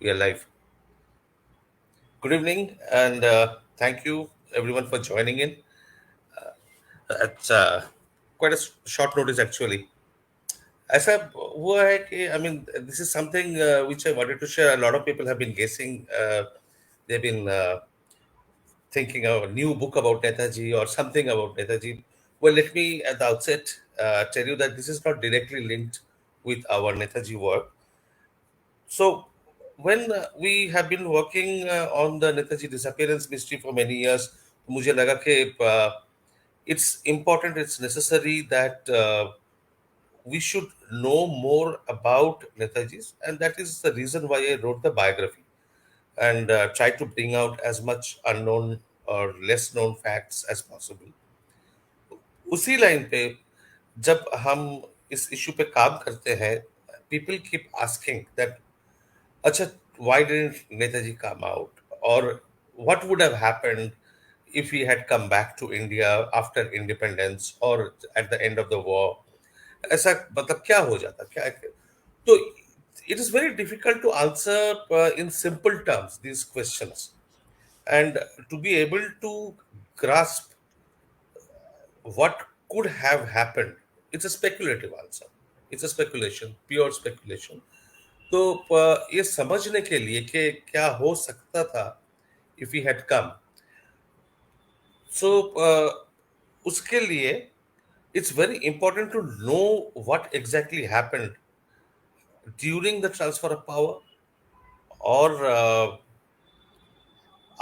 We are live. Good evening, and thank you everyone for joining in. It's quite a short notice, actually. ऐसा हुआ है कि I mean, this is something which I wanted to share. A lot of people have been guessing. They've been thinking of a new book about Netaji or something about Netaji. Well, let me at the outset tell you that this is not directly linked with our Netaji work. So, when we have been working on the Netaji disappearance mystery for many years, मुझे लगा कि it's important, it's necessary that we should know more about Netaji's, and that is the reason why I wrote the biography and try to bring out as much unknown or less known facts as possible. उसी line पे जब हम इस issue पे काम करते हैं, people keep asking that Acha, why didn't Netaji come out? Or what would have happened if he had come back to India after independence or at the end of the war? ऐसा मतलब क्या हो जाता क्या तो it is very difficult to answer in simple terms these questions, and to be able to grasp what could have happened. It's a speculative answer. It's a speculation, pure speculation. तो ये समझने के लिए कि क्या हो सकता था if he had come, so उसके लिए it's very important to know what exactly happened during the transfer of power और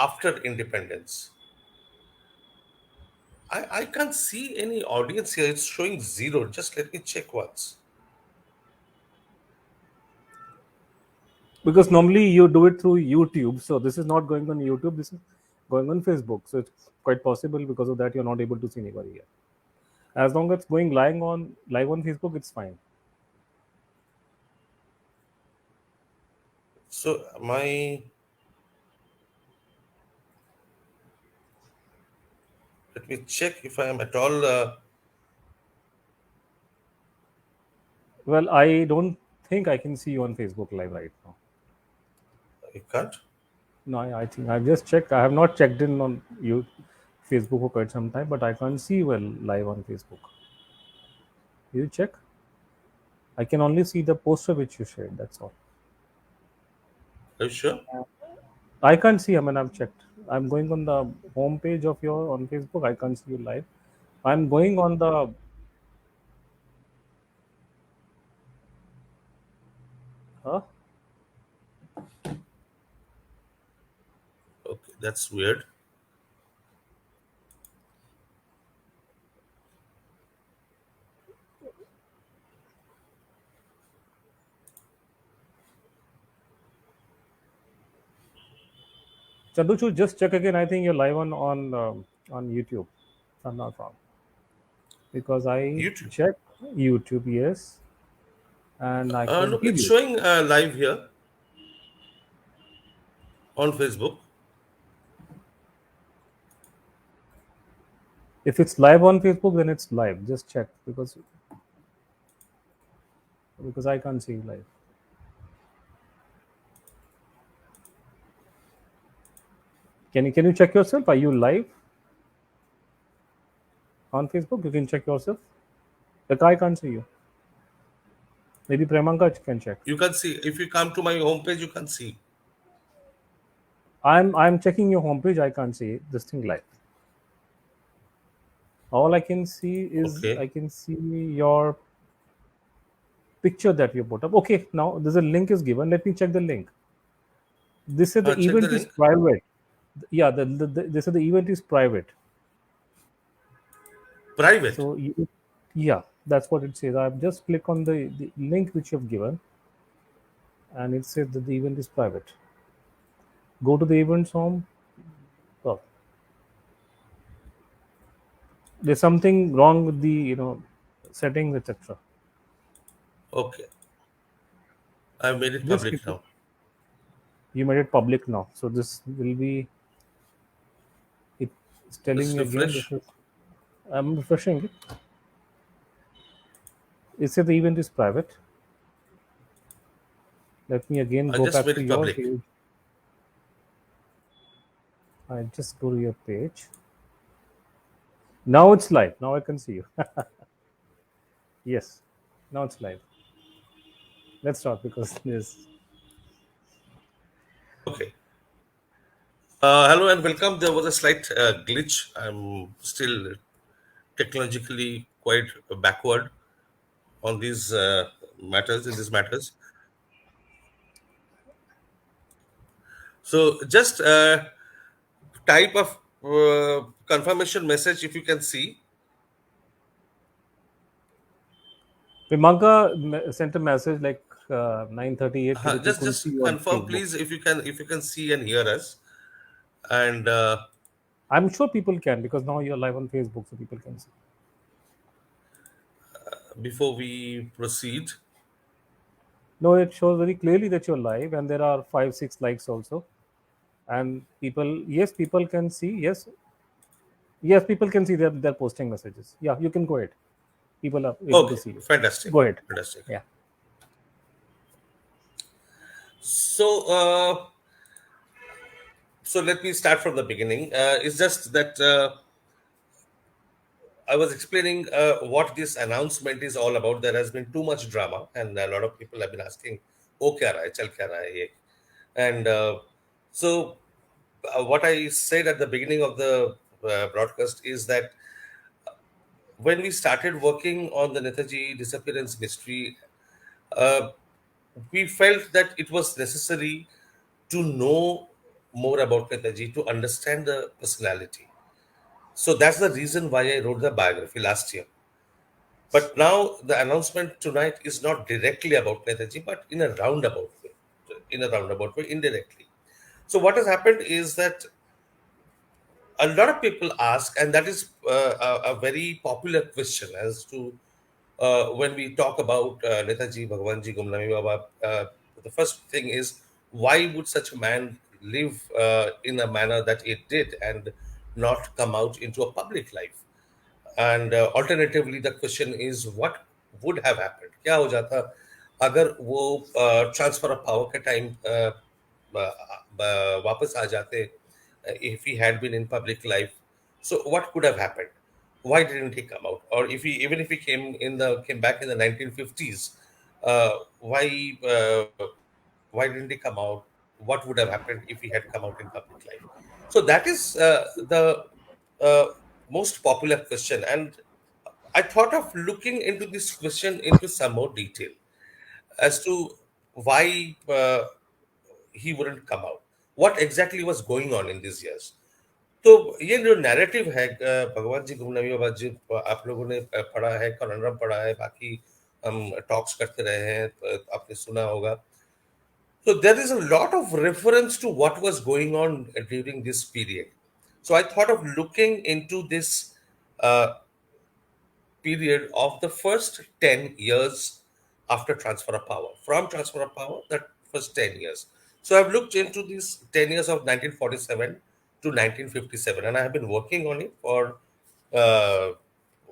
after independence. I can't see any audience here. It's showing zero. Just let me check once. Because normally you do it through YouTube, so this is not going on YouTube, this is going on Facebook, so it's quite possible because of that you're not able to see anybody here. As long as it's going live on Facebook, it's fine. So my let me check if I am at all. Well, I don't think I can see you on Facebook live right now. I can't. No, I think I've just checked. I have not checked in on you Facebook for quite some time, but I can't see well live on Facebook. You check? I can only see the poster which you shared, that's all. Are you sure? I can't see. I mean, I've checked. I'm going on the home page of your on Facebook. I can't see you live. I'm going on the. Huh? Okay, that's weird. Chandu, just check again. I think you're live on YouTube. If I'm not wrong, because I YouTube. checked YouTube, yes, and I can No, hear it's you. showing live here on Facebook. If it's live on Facebook, then it's live. Just check because I can't see you live. Can you check yourself? Are you live on Facebook? You can check yourself. Like I can't see you. Maybe Premanka can check. You can see if you come to my homepage, you can see. I'm checking your homepage. I can't see this thing live. All I can see is Okay. I can see your picture that you put up. Okay, now there's a link is given. Let me check the link. This is the Check the event is link. private. Yeah, this is the event is private. Private. So yeah, that's what it says. I've just click on the link which you've given, and it says that the event is private. Go to the events home. Oh, there's something wrong with the settings, etc. Okay. I've made it Just public click it. now. You made it public now, so this will be. It's telling Let's me again. refresh. This is. I'm refreshing it. It says the event is private. Let me again I go just back made to it your public. page. I just go to your page. Now it's live. Now I can see you. Yes. Now it's live. Let's start because this. Okay. Hello and welcome. There was a slight glitch. I'm still technologically quite backward on these matters, in these matters. So just type of confirmation message if you can see. Vimanga sent a message like 9:38 कि रुचि Just kunsi on confirm, Facebook. please, if you can see and hear us. And I'm sure people can because now you're live on Facebook, so people can see. before we proceed, No, it shows very clearly that you're live, and there are 5, 6 likes also. And people, yes, people can see. Yes, yes, people can see they're posting messages. Yeah, you can go ahead. People are able to okay, see you. fantastic, Go ahead. fantastic. Yeah. So so let me start from the beginning. It's just that I was explaining what this announcement is all about. There has been too much drama, and a lot of people have been asking, "Oh, kya raha hai? Chal kya raha hai ye?" And so, what I said at the beginning of the broadcast is that when we started working on the Netaji disappearance mystery, uh, we felt that it was necessary to know more about Netaji, to understand the personality. So that's the reason why I wrote the biography last year. But now the announcement tonight is not directly about Netaji, but in a roundabout way, indirectly. So what has happened is that a lot of people ask, and that is a very popular question as to when we talk about Netaji, Bhagwanji, Gumnami Baba. The first thing is, why would such a man live in a manner that it did and not come out into a public life? And alternatively, the question is, what would have happened? क्या हो जाता अगर वो transfer of power के time वापस आ जाते if he had been in public life? So what could have happened? Why didn't he come out? Or if he, even if he came back in the 1950s, why didn't he come out? What would have happened if he had come out in public life? So that is the uh, most popular question, and I thought of looking into this question into some more detail as to why he wouldn't come out. What exactly was going on in these years? तो ये जो narrative है भगवान जी गुमनामी बाबा जी आप लोगों ने पढ़ा है, कॉलम पढ़ा है, बाकी हम टॉक्स करते रहे हैं, आपने सुना होगा. So there is a lot of reference to what was going on during this period. So I thought of looking into this uh, period of the first 10 years after transfer of power. From transfer of power, that first 10 years. So I've looked into these 10 years of 1947 to 1957, and I have been working on it for uh,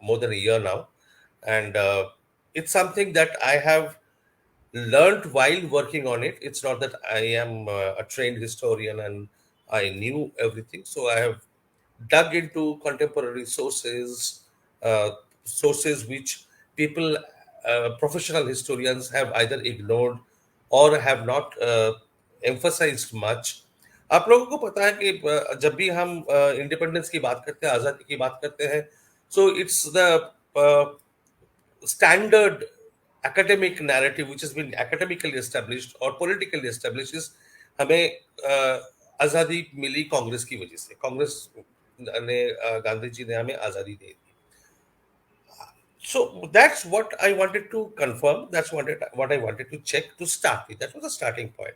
more than a year now. And it's something that I have learned while working on it. It's not that I am a trained historian and I knew everything. So I have dug into contemporary sources, uh, sources which people, professional historians, have either ignored or have not emphasized much. आप लोगों को पता है कि जब भी हम independence की बात करते हैं, आज़ादी की बात करते हैं, so it's the standard academic narrative which has been academically established or politically established is हमें आज़ादी मिली कांग्रेस की वजह से, कांग्रेस ने गांधी जी ने हमें आज़ादी दे दी. So that's what I wanted to confirm. That's what I wanted to check to start with. That was the starting point.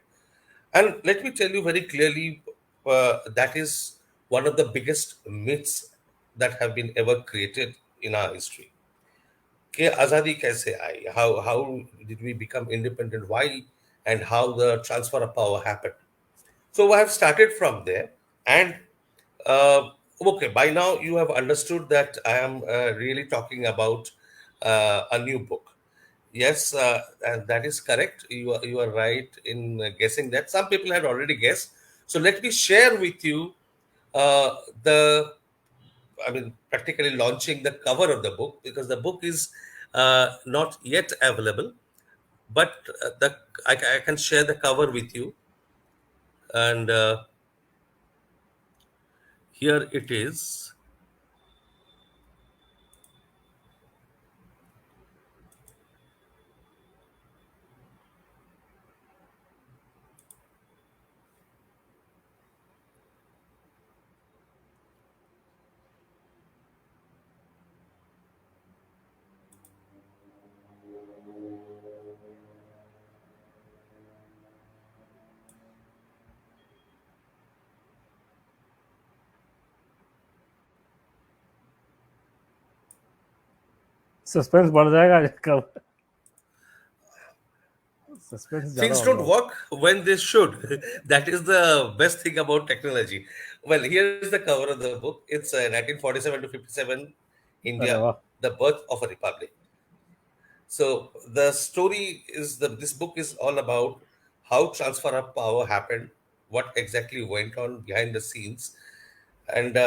And let me tell you very clearly, that is one of the biggest myths that have been ever created in our history. कि आज़ादी कैसे आई, how did we become independent, why, and how the transfer of power happened. So I have started from there, and okay, by now you have understood that I am really talking about a new book. Yes, and that is correct. You are right in guessing that. Some people had already guessed. So let me share with you the, I mean, practically launching the cover of the book, because the book is not yet available. But I can share the cover with you, and here it is. Suspense बढ़ जाएगा कब suspense ज्यादा Things हो don't गया work when they should. That is the best thing about technology. Well, here is the cover of the book. It's 1947 to 57, अरे India, वाह the birth of a republic. So the story is this book is all about how transfer of power happened, what exactly went on behind the scenes, and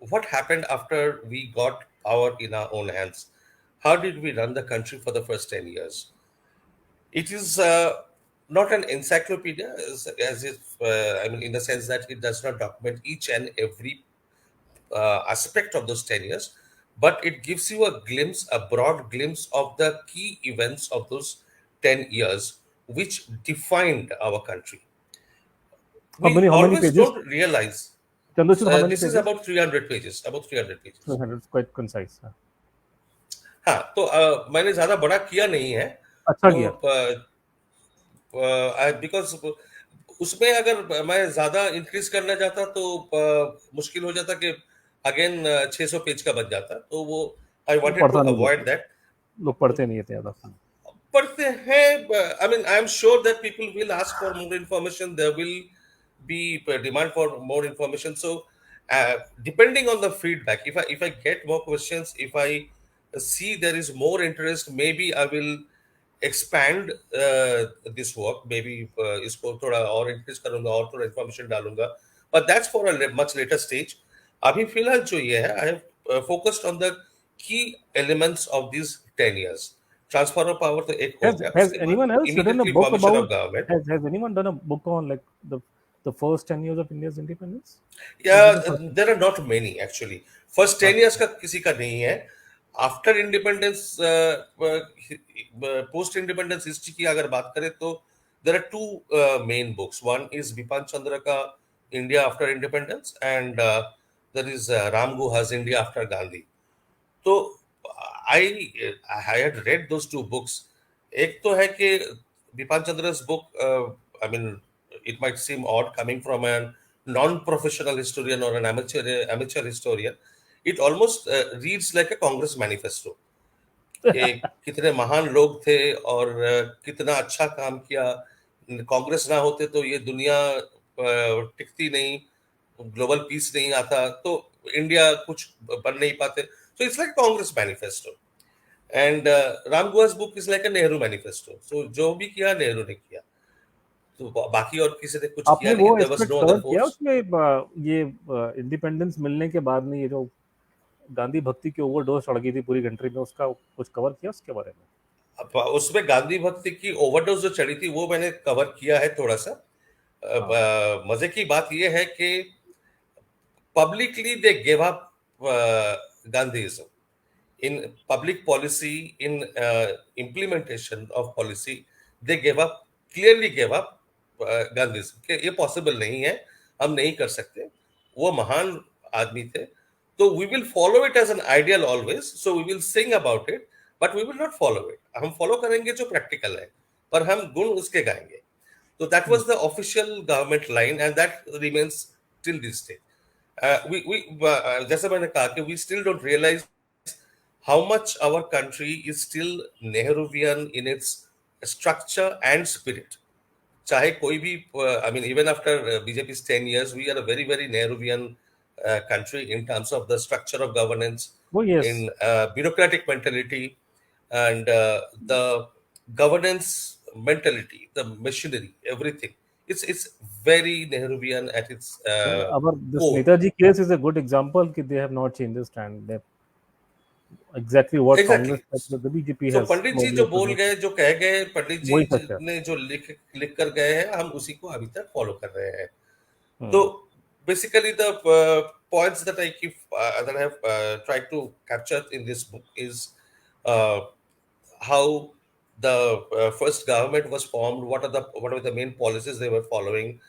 what happened after we got power in our own hands. How did we run the country for the first 10 years? It is not an encyclopedia, as if, I mean, in the sense that it does not document each and every aspect of those 10 years, but it gives you a glimpse, a broad glimpse of the key events of those 10 years, which defined our country. We how many always pages don't realize. Chandrachud how many This is pages about 300 pages, about 300 pages. 300 quite concise हाँ, तो मैंने ज़्यादा बड़ा किया नहीं है, अच्छा तो किया बिकॉज उसमें अगर मैं ज़्यादा इंक्रीज करना चाहता तो मुश्किल हो जाता कि अगेन 600 पेज का बन जाता, तो वो आई वो वांटेड टू पढ़ता नहीं अवॉइड लोग दैट. लोग पढ़ते नहीं है ज्यादा पढ़ते हैं. I mean, I'm sure that people will ask for more information. There will be demand for more information. So, depending on the feedback, if I get more questions, if I see there is more interest, maybe I will expand this work. Maybe इसको थोड़ा और increase करूँगा और थोड़ा information डालूंगा. But that's for a much later stage. अभी फिलहाल जो ये है, I have focused on the key elements of these 10 years. Transfer of power तो एक हो गया, has उसके बाद anyone else written a immediately book formation of about government. has anyone done a book on like the first 10 years of India's independence या is this the first one there are not many actually. First 10 अच्छा years का किसी का नहीं है. After independence, post independence history की अगर बात करें तो there are two main books. One is Bipan Chandra का India after independence, and there is Ram Guha's India after Gandhi. तो I I had read those two books. एक तो है कि Bipan Chandra's book, I mean, it might seem odd coming from a non-professional historian or an amateur historian. It almost reads like a Congress manifesto. कि कितने महान लोग थे और कितना अच्छा काम किया. कांग्रेस ना होते तो ये दुनिया टिकती नहीं, ग्लोबल पीस नहीं आता, तो इंडिया कुछ बन नहीं पाते. So it's like Congress manifesto. And Ram Guha's book is like a Nehru manifesto. So जो भी किया नेहरू ने किया, तो बाकी और किसी ने कुछ आपने किया वो नहीं. There was aspect no cover other किया फोर्स. उसमें ये इंडिपेंडेंस मिलने के बाद में ये जो गांधी भक्ति की ओवरडोज चढ़ गई थी पूरी कंट्री में उसका कुछ कवर किया उसके बारे में उसमें गांधी भक्ति की ओवरडोज जो चढ़ी थी वो मैंने कवर किया है थोड़ा सा. हाँ मजे की बात ये है कि publicly they gave up Gandhism. In public policy, in implementation of policy, they gave up, clearly gave up Gandhism. कि ये possible नहीं है, हम नहीं कर सकते. वो महान आदमी थे. तो we will follow it as an ideal always. So we will sing about it, but we will not follow it. हम follow करेंगे जो practical है, पर हम गुण उसके गाएंगे. So that was the official government line, and that remains till this day. जैसे मैंने कहा कि we still don't realize how much our country is still Nehruvian in its structure and spirit. चाहे कोई भी, I mean, even after BJP's 10 years, we are a very, very Nehruvian country in terms of the structure of governance, वो yes in bureaucratic mentality. and the governance mentality, the machinery, everything. It's very Nehruvian at its Our this core. Netaji case is a good example that they have not changed the stand. They exactly what Congress, exactly. the BJP so has Pandit more ji or जो less बोल adopted. गए, जो कह गए, पंडित जी वही सच है. ने जो लिख कर गए हैं, हम उसी को अभी तक फॉलो कर रहे हैं. तो Hmm. basically the points that I keep that I have tried to capture in this book is uh, how the first government was formed, what are the main policies they were following.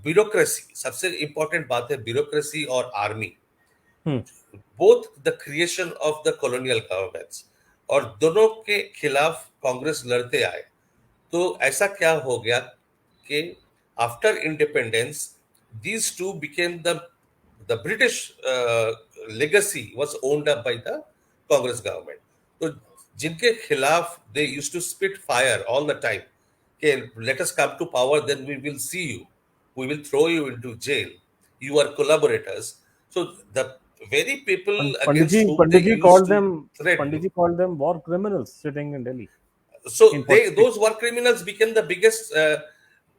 Bureaucracy, सबसे important बात है bureaucracy और army, Hmm. both the creation of the colonial governments, और दोनों के खिलाफ कांग्रेस लड़ते आए. तो ऐसा क्या हो गया कि after independence these two became the British legacy was owned up by the Congress government. तो जिनके खिलाफ they used to spit fire all the time कि let us come to power, then we will see you, we will throw you into jail, you are collaborators. So the very people against whom they used to threaten. Panditji called them war criminals sitting in Delhi So in 46. those war criminals became the biggest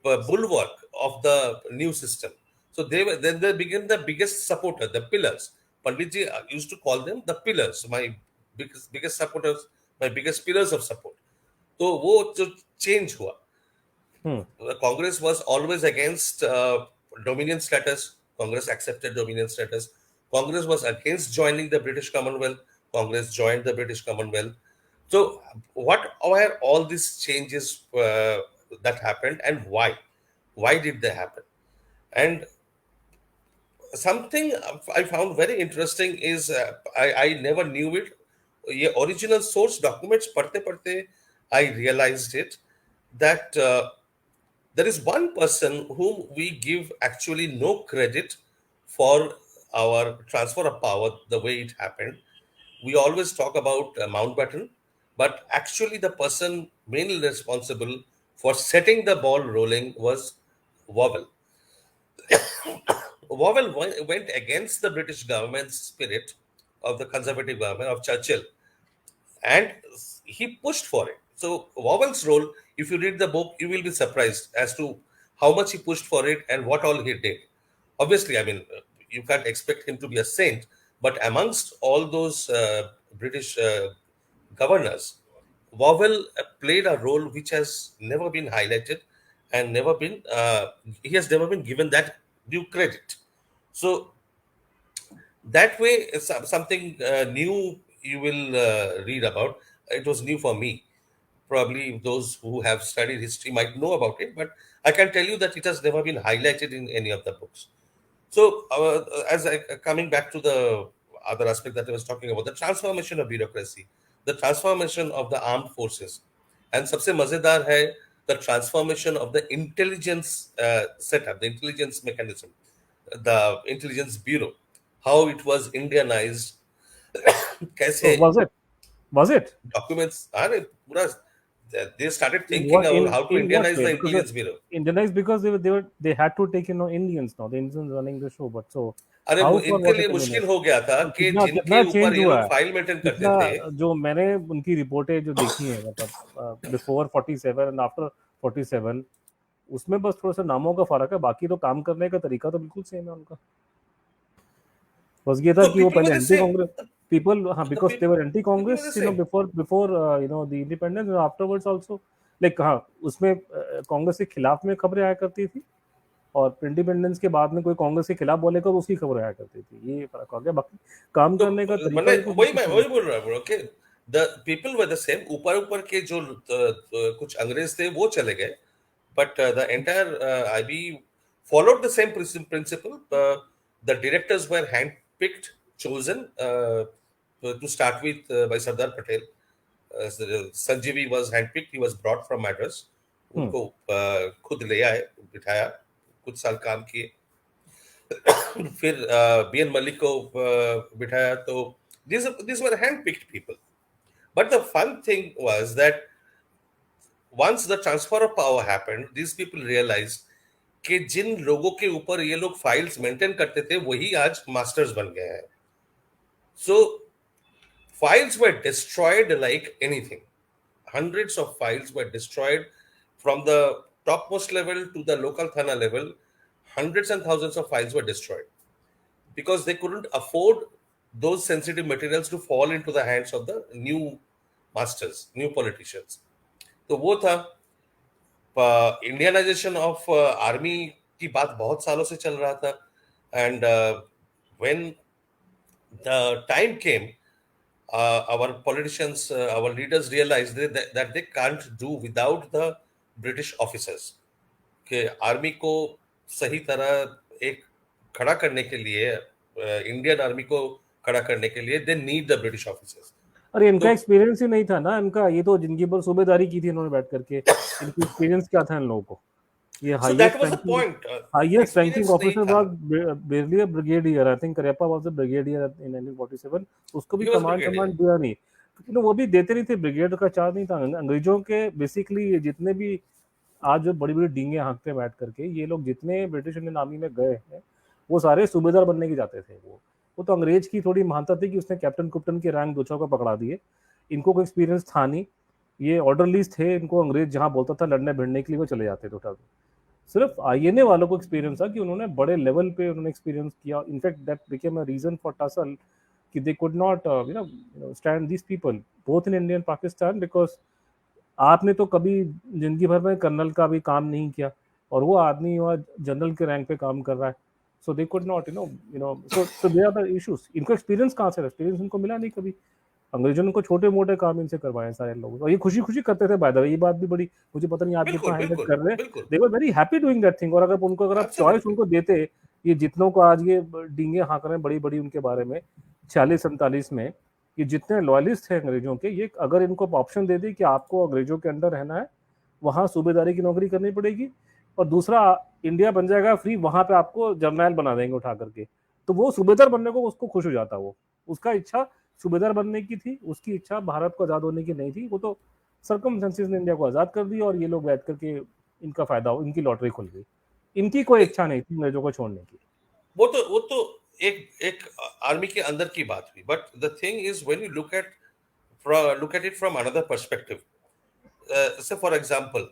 bulwark of the new system. So they became the biggest supporter, the pillars. Panditji used to call them the pillars, my biggest supporters, my biggest pillars of support. तो वो जो change हुआ, Hmm. the Congress was always against dominion status. Congress accepted dominion status. Congress was against joining the British Commonwealth. Congress joined the British Commonwealth. So, what were all these changes that happened, and why? Why did they happen? And something I found very interesting is I never knew it. ये original source documents पढ़ते पढ़ते I realized it that there is one person whom we give actually no credit for our transfer of power the way it happened. We always talk about Mountbatten, but actually the person mainly responsible for setting the ball rolling was Wavell. Wavell went against the British government's spirit of the conservative government of Churchill, and he pushed for it. So Wavell's role, if you read the book, you will be surprised as to how much he pushed for it and what all he did. Obviously, I mean, you can't expect him to be a saint, but amongst all those British governors, Wavell played a role which has never been highlighted and never been he has never been given that due credit. So that way something new you will read about. It was new for me. Probably those who have studied history might know about it, but I can tell you that it has never been highlighted in any of the books. So coming back to the other aspect that I was talking about, the transformation of bureaucracy, the transformation of the armed forces, and सबसे मजेदार है the transformation of the intelligence setup, the intelligence mechanism, the intelligence bureau, how it was Indianized, So कैसे was it? Was it? documents अरे पूरा they started In thinking what about how to what Indianize way? the Because intelligence bureau. Indianized because they had to take Indians now. The Indians running the show, but so अरे वो how for इनके what लिए it मुश्किल Indianized? हो गया था तो कि जिनके कितना ऊपर चेंज ये हुआ लोग है, फाइल मेंटेन करते कितना थे. जो मैंने उनकी रिपोर्टें जो देखी है मतलब बिफोर 47 एंड आफ्टर 47 उसमें बस थोड़ा सा नामों का फर्क है, बाकी तो काम करने का तरीका तो बिल्कुल सेम है उनका. बस ये था So कि वो people were पहले the anti same. Congress people, हाँ, The because they were anti people were the Congress same. Before the independence and afterwards also, like हाँ उसमें कांग्रेस के खिलाफ में खबरें आया करती थी और इंडिपेंडेंस के बाद में कोई कांग्रेस के खिलाफ बोलेगा तो उसकी खबरें आया करती थी. ये फर्क हो गया, बाकी काम तो करने का तरीका मैंने बिल्कुल वही बिल्कुल मैं सेम. वही बोल रहा हूँ, okay. The people were the same. ऊपर ऊपर के जो कुछ अंग्रेज थे वो चले गए, but the entire IB followed the same principle. The directors were handpicked, chosen to start with by Sardar Patel. Sanjeevi was handpicked. He was brought from Madras. हम्म. उनको खुद ले आए, बिठाया, कुछ साल काम किए. फिर बी एन मलिक को बिठाया. तो these were handpicked people. But the fun thing was that once the transfer of power happened, these people realized कि जिन लोगों के ऊपर ये लोग फाइल्स मेंटेन करते थे वही आज मास्टर्स बन गए हैं. सो files were destroyed like anything. Hundreds of files were destroyed from the topmost level to the local thana level. Hundreds and thousands of files were destroyed because they couldn't afford those sensitive materials to fall into the hands of the new masters, new politicians. तो वो था Indianisation of army की बात बहुत सालों से चल रहा था and when the time came our politicians, our leaders realized that they can't do without the British officers. कि आर्मी को सही तरह एक खड़ा करने के लिए, इंडियन आर्मी को खड़ा करने के लिए they need the British officers. अरे इनका तो एक्सपीरियंस ही नहीं था ना, इनका ये तो जिंदगी भर सूबेदारी की थी इन्होंने बैठ करके, इनकी एक्सपीरियंस क्या था इन लोगों को? ये so that was the point. Highest ranking experience नहीं ऑफिसर था. Was barely brigadier, I think Cariappa was the brigadier in 1947, उसको भी He was कमांड brigadier. दिया नहीं, क्योंकि वो भी देते नहीं थे, ब्रिगेड का चार्ज नहीं था अंग्रेजों के. बेसिकली जितने भी आज जो बड़ी बड़ी डींगे हाँकते बैठ करके, ये लोग जितने ब्रिटिश इंडियन आर्मी में गए हैं वो सारे सूबेदार बनने के जाते थे. वो तो अंग्रेज की थोड़ी महानता थी कि उसने कैप्टन कुप्टन के रैंक दो को पकड़ा दिए. इनको कोई एक्सपीरियंस था नहीं, ये ऑर्डरलीज थे, इनको अंग्रेज जहाँ बोलता था लड़ने भिड़ने के लिए वो चले जाते थे उठा. सिर्फ आईएनए वालों को एक्सपीरियंस था कि उन्होंने बड़े लेवल पे उन्होंने एक्सपीरियंस किया. In fact that became a reason for tussle कि they could not stand this people both in India and Pakistan, because आपने तो कभी जिंदगी भर में कर्नल का भी काम नहीं किया और वो आदमी वहाँ जनरल के रैंक पे काम कर रहा है. So they could not so they are the issues. इनको एक्सपीरियंस कहाँ से? एक्सपीरियंस इनको मिला नहीं कभी. अंग्रेजों ने को छोटे मोटे काम इनसे करवाए सारे लोग, और ये खुशी खुशी करते थे. बाय द वे, ये बात भी बड़ी, मुझे पता नहीं आप बिल्कुल कितना हाईलाइट बिल्कुल कर रहे हैं. बिल्कुल. They were very happy doing that thing. और अगर आप चॉइस Absolutely. उनको देते, ये जितनों को आज ये डींगे हाँक रहे हैं बड़ी बड़ी उनके बारे में 46-47 में, ये जितने लॉयलिस्ट थे अंग्रेजों के, ये अगर इनको ऑप्शन दे दी कि आपको अंग्रेजों के अंडर रहना है, वहाँ सूबेदारी की नौकरी करनी पड़ेगी, और दूसरा इंडिया बन जाएगा फ्री, वहाँ पे आपको जर्नैल बना देंगे उठा करके, तो वो सूबेदार बनने को उसको खुश हो जाता. वो उसका इच्छा सूबेदार बनने की थी, उसकी इच्छा भारत को आज़ाद होने की नहीं थी. वो तो सर्कमस्टेंसेस ने इंडिया को आज़ाद कर दिया और ये लोग बैठ करके इनका फायदा हो, इनकी लॉटरी खुल गई. इनकी कोई इच्छा नहीं थी अंग्रेजों को छोड़ने की. वो तो एक एक आर्मी के अंदर की बात हुई. But the thing is when you look at it from another perspective. So for example,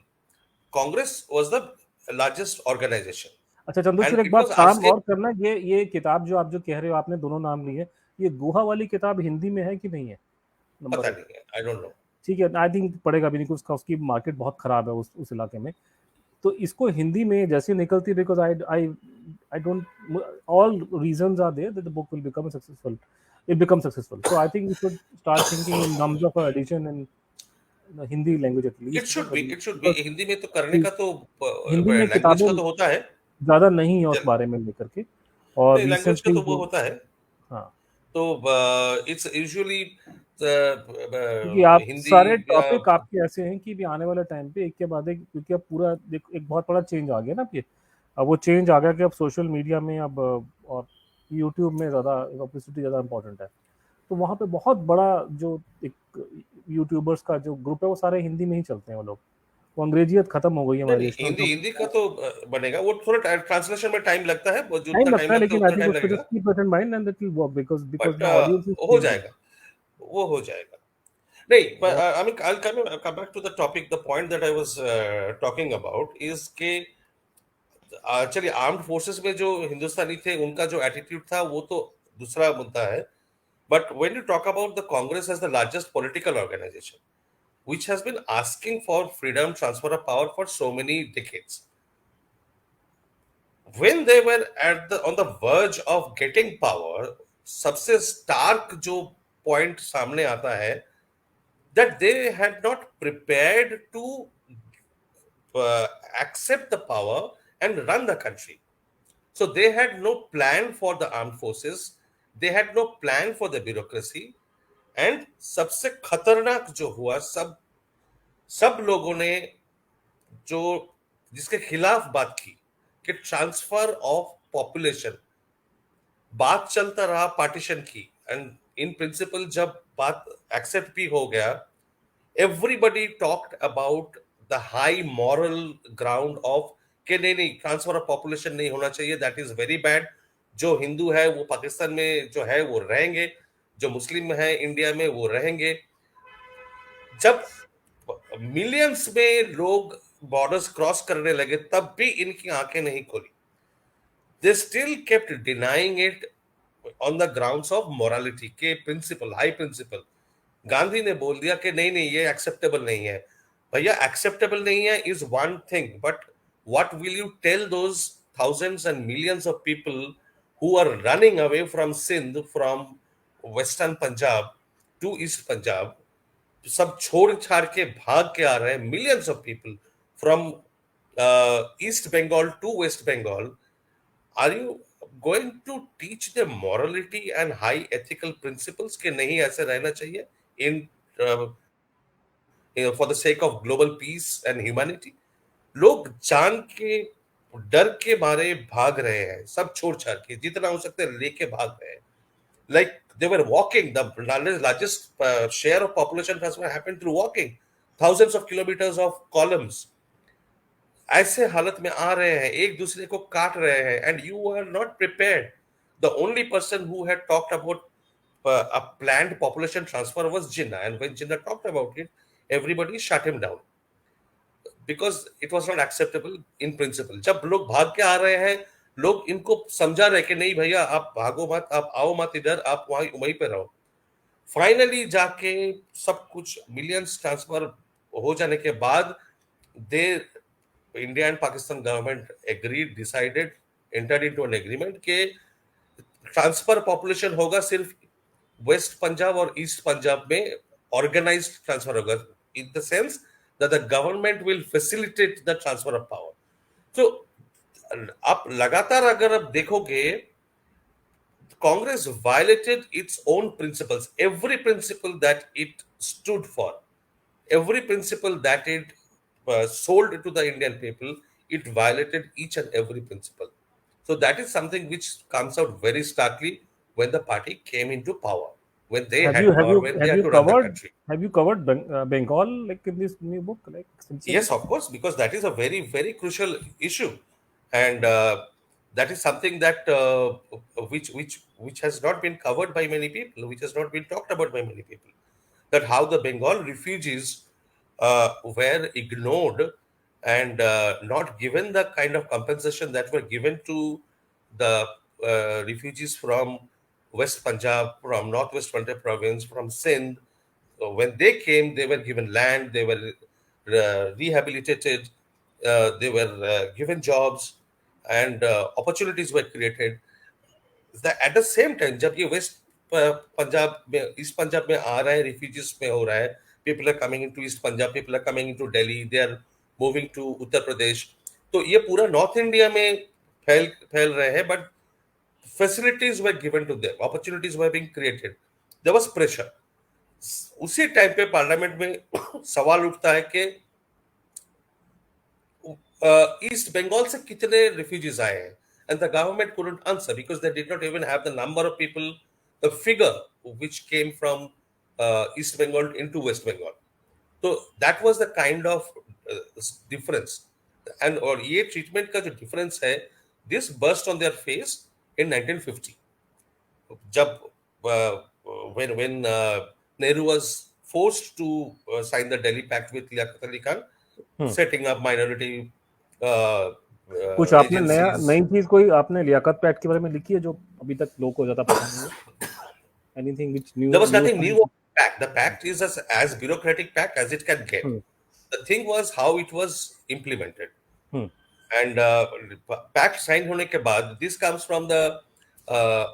Congress was the largest organisation अच्छा चंदू, फिर एंड एक इट बात वाज काम आस्किंग. और करना, ये किताब जो आप जो कह रहे हो, आपने दोनों नाम लिए, ये गुहा वाली किताब हिंदी में है कि नहीं है? नंबर पता 1. नहीं है, आई डोंट नो. ठीक है, आई थिंक पड़ेगा भी नहीं, उसकी मार्केट बहुत खराब है उस इलाके में. तो इसको हिंदी में जैसे निकलती, because I don't, all reasons are there that the book will become successful, it become successful. So I think you should start thinking in terms of edition in Hindi language at it should be Hindi में तो करने का तो हिंदी में language किताबें का तो होता है. ज़्यादा नहीं है उस बारे में लेकर के. और नहीं, लैंग्वेज का रिसेंटली तो वो जो, होता है. हाँ, तो इट्स यूजुअली क्योंकि आप हिंदी सारे या टॉपिक आपके ऐसे हैं कि भी आने वाले टाइम पे एक के बाद एक, क्योंकि अब पूरा एक बहुत बड़ा चेंज आ गया ना. अब वो चेंज आ गया कि अब सोशल मीडिया में अब और यूट्यूब में ज़्यादा पब्लिसिटी ज़्यादा इंपॉर्टेंट है. तो वहाँ पे बहुत बड़ा जो एक यूट्यूबर्स का जो ग्रुप है वो सारे हिंदी में ही चलते हैं. वो लोग, वो अंग्रेजियत खत्म हो गई है नहीं हमारे नहीं, देश में. हिंदी तो हिंदी का तो बनेगा. वो थोड़ा ट्रांसलेशन में टाइम लगता है, वो टाइम जितना टाइम लगता है, लगता है लेकिन आई उतना थिंक टाइम उसको लगेगा. Just keep it in mind and it will work, because but now audience is हो चेंजिंग. जाएगा, वो हो जाएगा. नहीं, but I mean, I'll come back to the topic. The point that I was talking about is कि चलिए, armed forces में जो हिंदुस्तानी थे उनका जो एटीट्यूड था वो तो दूसरा मुद्दा है. But when you talk about the Congress as the largest political organisation which has been asking for freedom, transfer of power for so many decades, when they were on the verge of getting power, सबसे stark जो point सामने आता है that they had not prepared to accept the power and run the country. So they had no plan for the armed forces, they had no plan for the bureaucracy. And सबसे खतरनाक जो हुआ, सब लोगों ने जो जिसके खिलाफ बात की कि ट्रांसफर ऑफ पॉपुलेशन, बात चलता रहा पार्टीशन की. एंड इन प्रिंसिपल जब बात एक्सेप्ट भी हो गया, everybody talked about the high moral ground of कि नहीं, ट्रांसफर ऑफ पॉपुलेशन नहीं होना चाहिए, दैट इज वेरी बैड. जो हिंदू है वो पाकिस्तान में जो है वो रहेंगे, जो मुस्लिम है इंडिया में वो रहेंगे। जब मिलियंस में लोग बॉर्डर्स क्रॉस करने लगे तब भी इनकी आंखें नहीं खोली। They still kept denying it on the grounds of morality के प्रिंसिपल, हाई प्रिंसिपल। गांधी ने बोल दिया कि नहीं नहीं ये एक्सेप्टेबल नहीं है। भैया एक्सेप्टेबल नहीं है is one thing, but what will you tell those thousands and millions of people who are running away from Sindh, from western Punjab to East Punjab, सब छोड़ छाड़ के भाग के आ रहे हैं, millions of people from East Bengal to West Bengal. Are you going to teach the morality and high ethical principles के नहीं ऐसे रहना चाहिए in for the sake of global peace and humanity? लोग जान के डर के मारे भाग रहे हैं, सब छोड़ छाड़ के जितना हो सकता है लेके भाग रहे हैं। Like they were walking, the largest share of population transfer happened through walking, thousands of kilometers of columns। ऐसे हालत में आ रहे हैं, एक दूसरे को काट रहे हैं, and you are not prepared। The only person who had talked about a planned population transfer was Jinnah, and when Jinnah talked about it, everybody shut him down because it was not acceptable in principle। जब लोग भाग के आ रहे हैं, लोग इनको समझा रहे कि नहीं भैया आप भागो मत, आप आओ मत इधर, आप वहीं पे रहो। फाइनली जाके सब कुछ मिलियंस ट्रांसफर हो जाने के बाद they India and Pakistan government agreed, decided, entered into an agreement के ट्रांसफर पॉपुलेशन होगा सिर्फ वेस्ट पंजाब और ईस्ट पंजाब में, ऑर्गेनाइज्ड ट्रांसफर होगा in the sense that the government will facilitate the transfer of power. तो आप लगातार अगर आप देखोगे, Congress violated its own principles, every principle that it stood for, every principle that it sold to the Indian people, it violated each and every principle। So that is something which comes out very starkly when the party came into power, when they Have had you have power, you when they have had you to run the covered country। have you covered Bengal like in this new book like sincerely? Yes, of course, because that is a very, very crucial issue, and that is something that which has not been covered by many people, which has not been talked about by many people. That how the Bengal refugees were ignored and not given the kind of compensation that were given to the refugees from West Punjab, from Northwest Punjab province, from Sindh। So when they came, they were given land, they were rehabilitated, they were given jobs, and opportunities were created। At the same time, जब ये waste Punjab में, east Punjab में आ रहा है, refugees में हो रहा है, people are coming into east Punjab, people are coming into Delhi, they are moving to Uttar Pradesh. तो ये पूरा नॉर्थ इंडिया में फैल रहे हैं, but facilities were given to them, opportunities were being created, there was pressure. उसी टाइम पे पार्लियामेंट में सवाल उठता है कि ईस्ट बंगाल से कितने रिफ्यूजीज आए हैं, and the government couldn't answer because they did not even have the number of people, the figure which came from East Bengal into West Bengal। So that was the kind of difference। and और ये treatment का जो difference है, this burst on their face in 1950 जब when Nehru was forced to sign the Delhi Pact with Liaquat Ali Khan, setting up minority कुछ आपने agencies। नई चीज कोई आपने लियाकत पैक्ट के बारे में लिखी है जो अभी तक लोगों को ज्यादा पता नहीं है? Anything which new? There was nothing new about the pact। The pact is as bureaucratic pact as it can get। The thing was how it was implemented। And pact signed होने के बाद, this comes from the uh,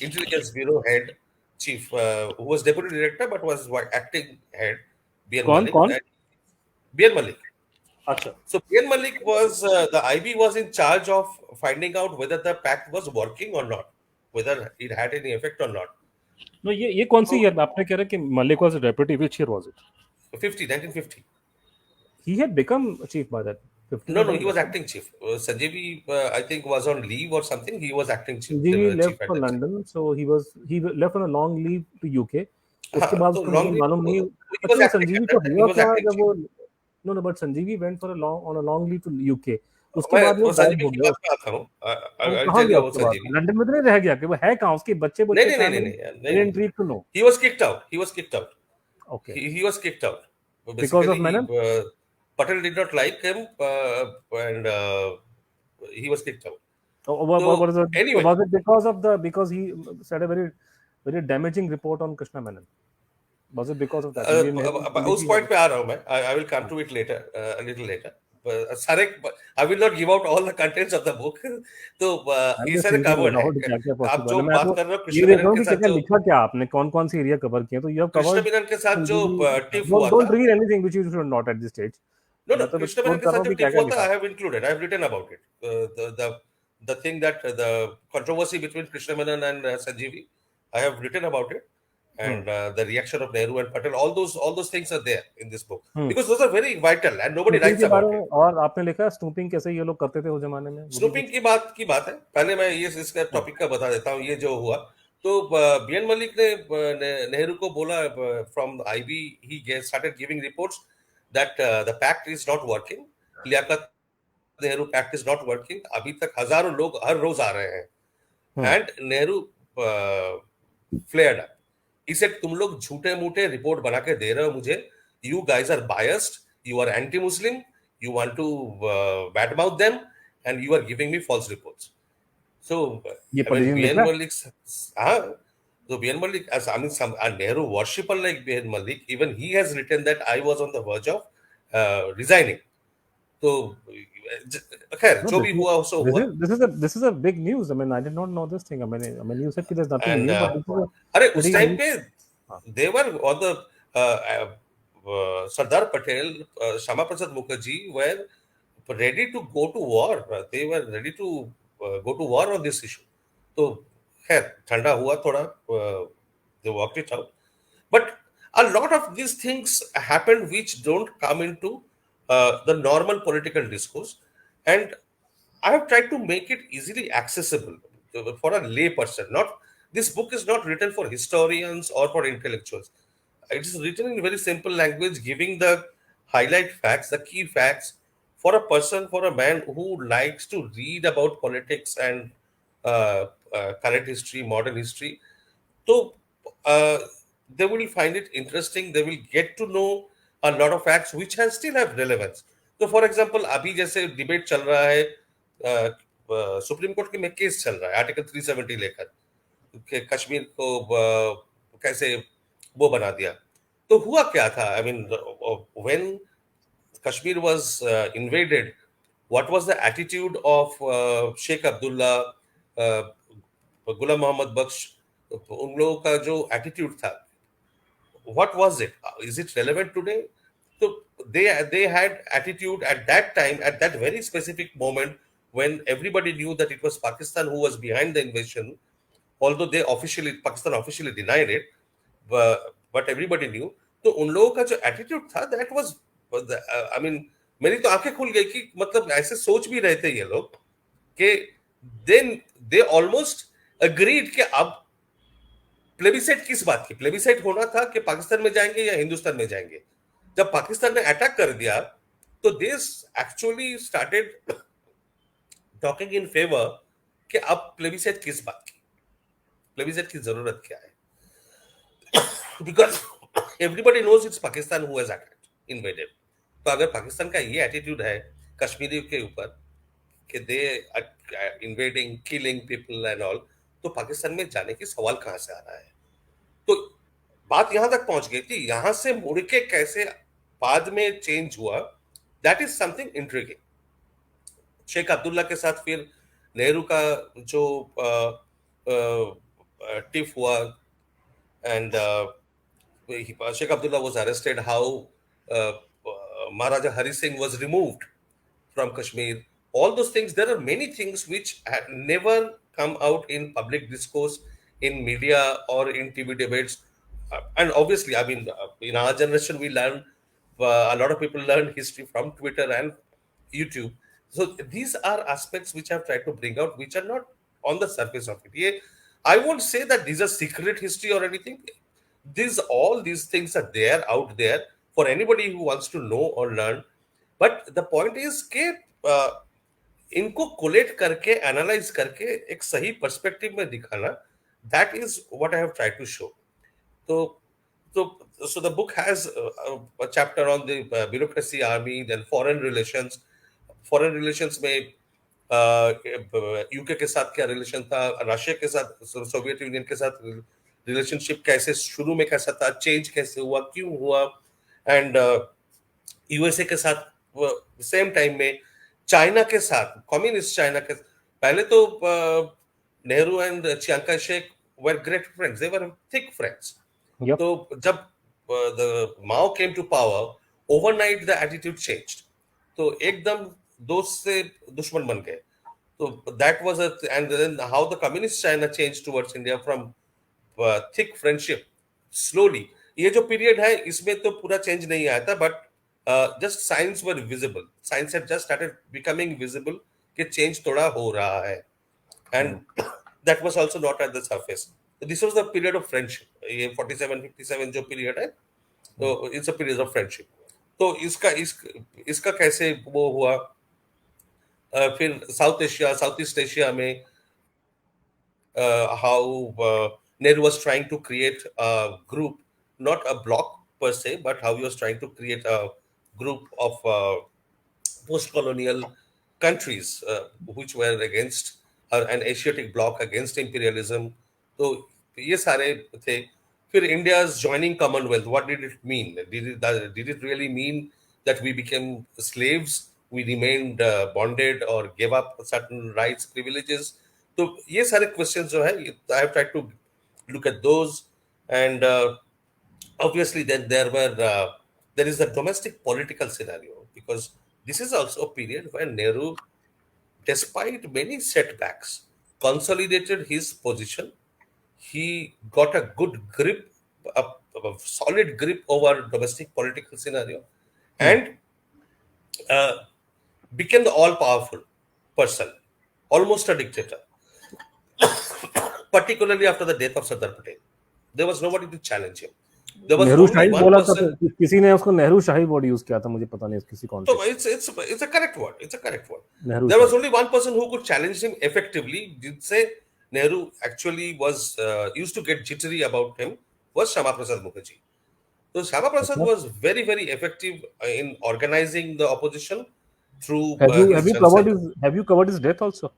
intelligence bureau head chief who was deputy director but was acting head, B.N. कौन Malik। कौन? B.N. Malik। अच्छा, So B.N. Malik was the IB was in charge of finding out whether the pact was working or not, whether it had any effect or not। no ये कौन सी year आपने कह रहा कि Malik was a deputy? Which year was it? 1950। He had become chief by that 50? No, he was acting chief। Sanjeevi, I think, was on leave or something। He was acting chief, Sanjeevi left chief at for that time। London, so he left on a long leave to UK। उसके हाँ, बाद तो उसको long मुझे leave, मालूम नहीं। he was अच्छा, acting संजीवी at को that time, he हुआ was क्या acting जब chief। वो no but Sanjeevi went for a long leave to UK उसके बाद वो मैं गायब संजीवी हो की गया। बात पे आता हूँ. वो आई विल कहाँ टेल गया यू अबाउट उसके बाद? संजीवी. लंदन में तो नहीं रह गया कि वो है कहाँ? उसके बच्चे नहीं बच्चे नहीं नहीं नहीं फैमिली? नहीं नहीं वेरी नहीं. Intrigued to know. He was kicked out. He was kicked out. Okay. He was kicked out. Because Basically, of Menon? Patel did not like him, and he was kicked out. What is So it? anyway, Was it because of the because he said a very damaging report on Krishna Menon? Was it because of that? क्योंकि नेहरू उस polity point पे आ रहा हूँ मैं. I will come to it later, a little later. सारे I will not give out all the contents of the book. तो I am ये just सारे थिंकिंग कवर्ड है. अलाउड क्या क्या आप पॉसिबल जो है. मैं बात तो कर रहे हो ये कृष्ण देख रहा मेनन हूँ के कि क्या साथ क्या जो लिखा क्या आपने, कौन कौन सी एरिया कवर किए. तो you have Krishna covered. Menon के साथ जो टिफ हुआ डोंट था. Don't read anything which you should not at this stage. No, no, मैं तो Krishna Menon एक्सप्लोर के कर रहा साथ हूँ जो कि क्या टिफ क्या हुआ था, लिखा I है. have included. I have written about it. The thing that the controversy between Krishna Menon and Sanjeevi, I have written about it, hmm. and the reaction of Nehru and Patel. All those things are there in this book hmm. because those are very vital and nobody snooping writes के बारे about में it. और आपने लिखा है snooping कैसे ये लोग करते थे उस जमाने में. विल यू स्नूपिंग की बात है. पहले मैं ये इसका टॉपिक का बता देता हूँ. ये जो हुआ तो बीएन मलिक ने नेहरू को बोला from IB. He started giving reports that the pact is not working. Liaquat Nehru pact is not working. अभी तक हजारों लोग हर रोज आ रहे हैं. And Nehru flared up. He said तुम लोग झूठे मूठे रिपोर्ट बना के दे रहे हो मुझे. You guys are biased. You are anti Muslim. You want to badmouth them, and you are giving me false reports. So, ये I mean, पॉलिटिशियन लिख B.N. रहा है. Malik, so B.N. Malik, as I mean, some a Nehru worshipper like B.N. Malik, even he has written that I was on the verge of resigning. So, खैर No, जो भी हुआ सो हुआ. this is a big news. I mean, I did not know this thing. I mean, you said there's nothing And new, but this is a अरे उस pretty time new. पे हाँ. they were on the Sardar Patel, Shama Prasad Mukherjee were ready to go to war. They were ready to go to war on this issue. तो खैर ठंडा हुआ थोड़ा. They worked it out. But a lot of these things happen which don't come into the normal political discourse. And I have tried to make it easily accessible for a lay person. Not this book is not written for historians or for intellectuals. It is written in very simple language, giving the highlight facts, the key facts for a person, for a man who likes to read about politics and current history, modern history. So uh, they will find it interesting. They will get to know a lot of facts which has still have relevance. तो for example अभी जैसे debate चल रहा है, supreme court में case चल रहा है आर्टिकल 370 लेकर कि कश्मीर को कैसे वो बना दिया. तो हुआ क्या था? I mean when Kashmir was invaded, what was the attitude of Sheikh Abdullah, uh, Ghulam Mohammad Baksh, उन लोगों का जो attitude था, what was it? Is it relevant today? So they had attitude at that time, at that very specific moment when everybody knew that it was Pakistan who was behind the invasion, although Pakistan officially denied it, but everybody knew. तो उन लोगों का जो attitude था that was, I mean, मेरी तो आंखें खुल गई कि मतलब ऐसे सोच भी रहे थे ये लोग कि देन दे ऑलमोस्ट अग्रीड कि अब प्लेबिसाइट किस बात की. प्लेबिसाइट होना था कि पाकिस्तान में जाएंगे या हिंदुस्तान में जाएंगे. जब पाकिस्तान ने अटैक कर दिया तो this actually started talking in favour कि अब प्लेबिसाइट किस बात की, प्लेबिसाइट की जरूरत क्या है. Because everybody knows it's Pakistan who has attacked, invaded. तो अगर पाकिस्तान का ये एटीट्यूड है कश्मीरी के ऊपर कि they invading, killing people and all, तो पाकिस्तान में जाने की सवाल कहां से आ रहा है. तो बात यहां तक पहुंच गई थी. यहां से मुड़ के कैसे बाद में चेंज हुआ, that is something intriguing. Sheikh Abdullah के साथ फिर नेहरू का जो टिफ हुआ, and Sheikh Abdullah was arrested, how Maharaja Hari Singh was removed from Kashmir. All those things, there are many things which had never come out in public discourse, in media, or in TV debates. And obviously, I mean, in our generation, we learn, a lot of people learn history from Twitter and YouTube. So these are aspects which I've tried to bring out, which are not on the surface of it. I won't say that these are secret history or anything. All these things are there out there for anybody who wants to know or learn. But the point is कि इनको collate करके analyse करके एक सही perspective में दिखाना, that is what I have tried to show. तो so the book has a chapter on the bureaucracy, army, then foreign relations. Foreign relations में यूके के साथ क्या रिलेशन था, रशिया के साथ, सोवियत यूनियन के साथ रिलेशनशिप कैसे शुरू में कैसा था, चेंज कैसे हुआ, क्यों हुआ, एंड यूएसए के साथ सेम टाइम में चाइना के साथ, कम्युनिस्ट चाइना के पहले तो Nehru and Chiang kai shake were great friends, they were thick friends. Yep. तो जब the Mao came to power, overnight the attitude changed. तो एकदम दोस्त से दुश्मन बन गए. तो that was a, and then how the communist China changed towards India from thick friendship slowly. ये जो पीरियड है इसमें तो पूरा चेंज नहीं आया था, but just science were visible, science had just started becoming visible कि चेंज थोड़ा हो रहा है, and that was also not at the surface. This was the period of friendship. ये 47-57 जो पीरियड है, तो it's a period of friendship. तो इसका कैसे वो हुआ, फिर south Asia, south east Asia में how Nehru was trying to create a group, not a bloc per se, but how he was trying to create a group of post-colonial countries which were against an Asiatic bloc against imperialism. तो ये सारे थे. फिर India's joining Commonwealth, what did it mean? Did it really mean that we became slaves? We remained bonded or gave up certain rights, privileges? तो ये सारे questions जो है, I have tried to look at those, and obviously then there is the domestic political scenario, because this is also a period when Nehru, despite many setbacks, consolidated his position. He got a good grip, a solid grip over domestic political scenario, and uh, became the all-powerful person, almost a dictator. Particularly after the death of Sardar Patel, there was nobody to challenge him. There was Nehru only shahi one बोला था, person. तो किसी ने उसको नेहरू शाही word use किया था, मुझे पता नहीं किसी कौन So से. it's a correct word. It's a correct word. Nehru There was shahi. only one person who could challenge him effectively. Did say Nehru actually was used to get jittery about him, was Shama Prasad Mukherjee. So Shama Prasad अच्छा. was very effective in organizing the opposition through Have his you covered Jansanghs. his death also?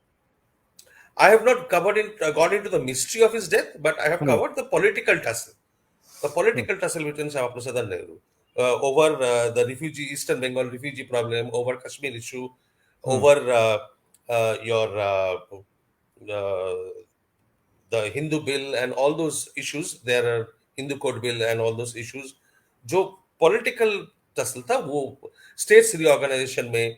I have not gone into the mystery of his death, but I have covered the political tussle. The political tussle between Shama Prasad and Nehru over the Eastern Bengal refugee problem, over Kashmir issue, over the Hindu bill and all those issues. There are Hindu code bill and all those issues. जो political tussle था, वो states reorganization में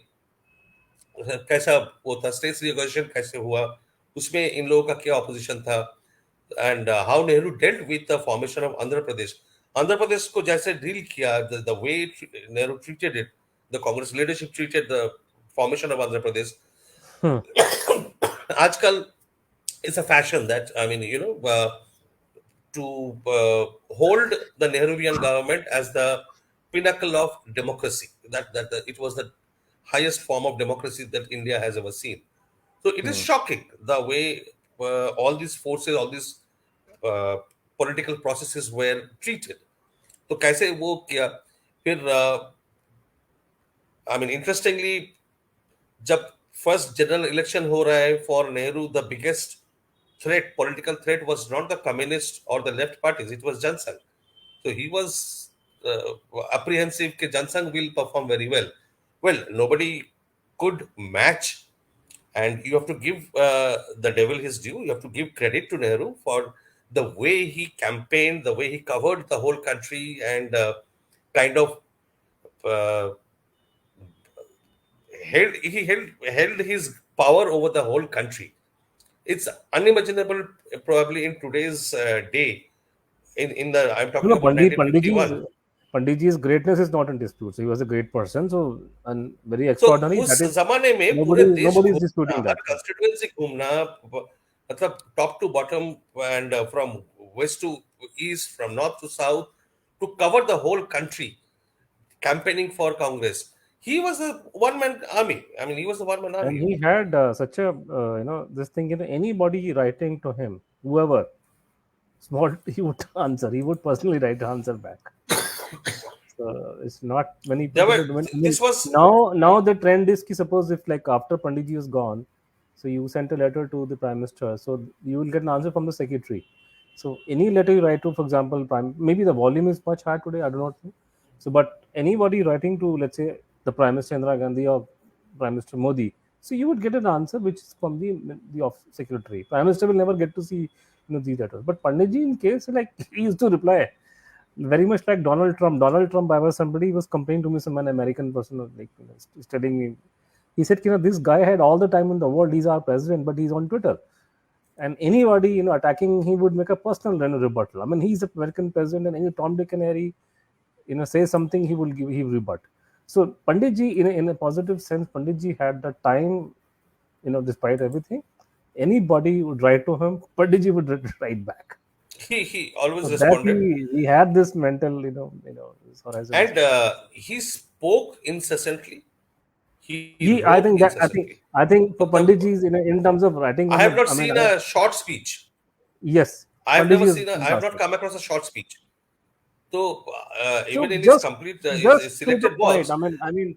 कैसा वो था, states reorganization कैसे हुआ, उसमें इन लोगों का क्या opposition था, and how Nehru dealt with the formation of Andhra Pradesh. Andhra Pradesh को जैसे deal किया, the way Nehru treated it, the Congress leadership treated the formation of Andhra Pradesh. आजकल it's a fashion that, I mean, to hold the Nehruvian government as the pinnacle of democracy, that it was the highest form of democracy that India has ever seen. So it is shocking the way all these forces, all these uh, political processes were treated. तो कैसे वो किया, फिर I mean, interestingly, जब first general election हो रहा है for Nehru, the biggest threat, political threat, was not the communist or the left parties, it was Jansang. So he was apprehensive that Jansang will perform very well. Well, nobody could match, and you have to give the devil his due. You have to give credit to Nehru for the way he campaigned, the way he covered the whole country, and kind of uh, held his power over the whole country. It's unimaginable, probably in today's day. In the I'm No, talking no, about 1951. Panditji's greatness is not in dispute. So he was a great person, so and very तो extraordinary. उस That is जमाने में पूरे देश nobody is घूमना, disputing हर that. Constituency घूमना, मतलब top to bottom, and from west to east, from north to south, to cover the whole country, campaigning for Congress. He was a one-man army. I mean, he was the one-man And army. he had such a this thing, anybody writing to him, whoever small, he would answer. He would personally write the answer back. So it's not many There people were. would. I mean, This was. now the trend is ki suppose if like after Panditji is gone, so you sent a letter to the prime minister, so you will get an answer from the secretary. So any letter you write to, for example, prime, maybe the volume is much higher today. I do not know. So, but anybody writing to, let's say, the Prime Minister Indira Gandhi or Prime Minister Modi, so you would get an answer which is from the secretary. Prime Minister will never get to see these letters. But Panditji, in case, like, he used to reply very much like Donald Trump. Donald Trump, I was somebody was complaining to me, some an American person was like, telling me, he said, this guy had all the time in the world. He's our president, but he's on Twitter, and anybody attacking, he would make a personal rebuttal. I mean, he's the American president, and any Tom, Dick, and Harry say something, he will rebut. So Panditji, in a positive sense, Panditji had the time, despite everything. Anybody would write to him, Panditji would write back. He always So that responded, he had this mental, this horizon. and he spoke incessantly. He I wrote think that incessantly. I think for The, Panditji's in terms of writing, I have not I mean, seen a short speech. yes, I have Panditji never is seen a. I have not fantastic. come across a short speech. So even So in his complete his just to the selected point. works, I mean,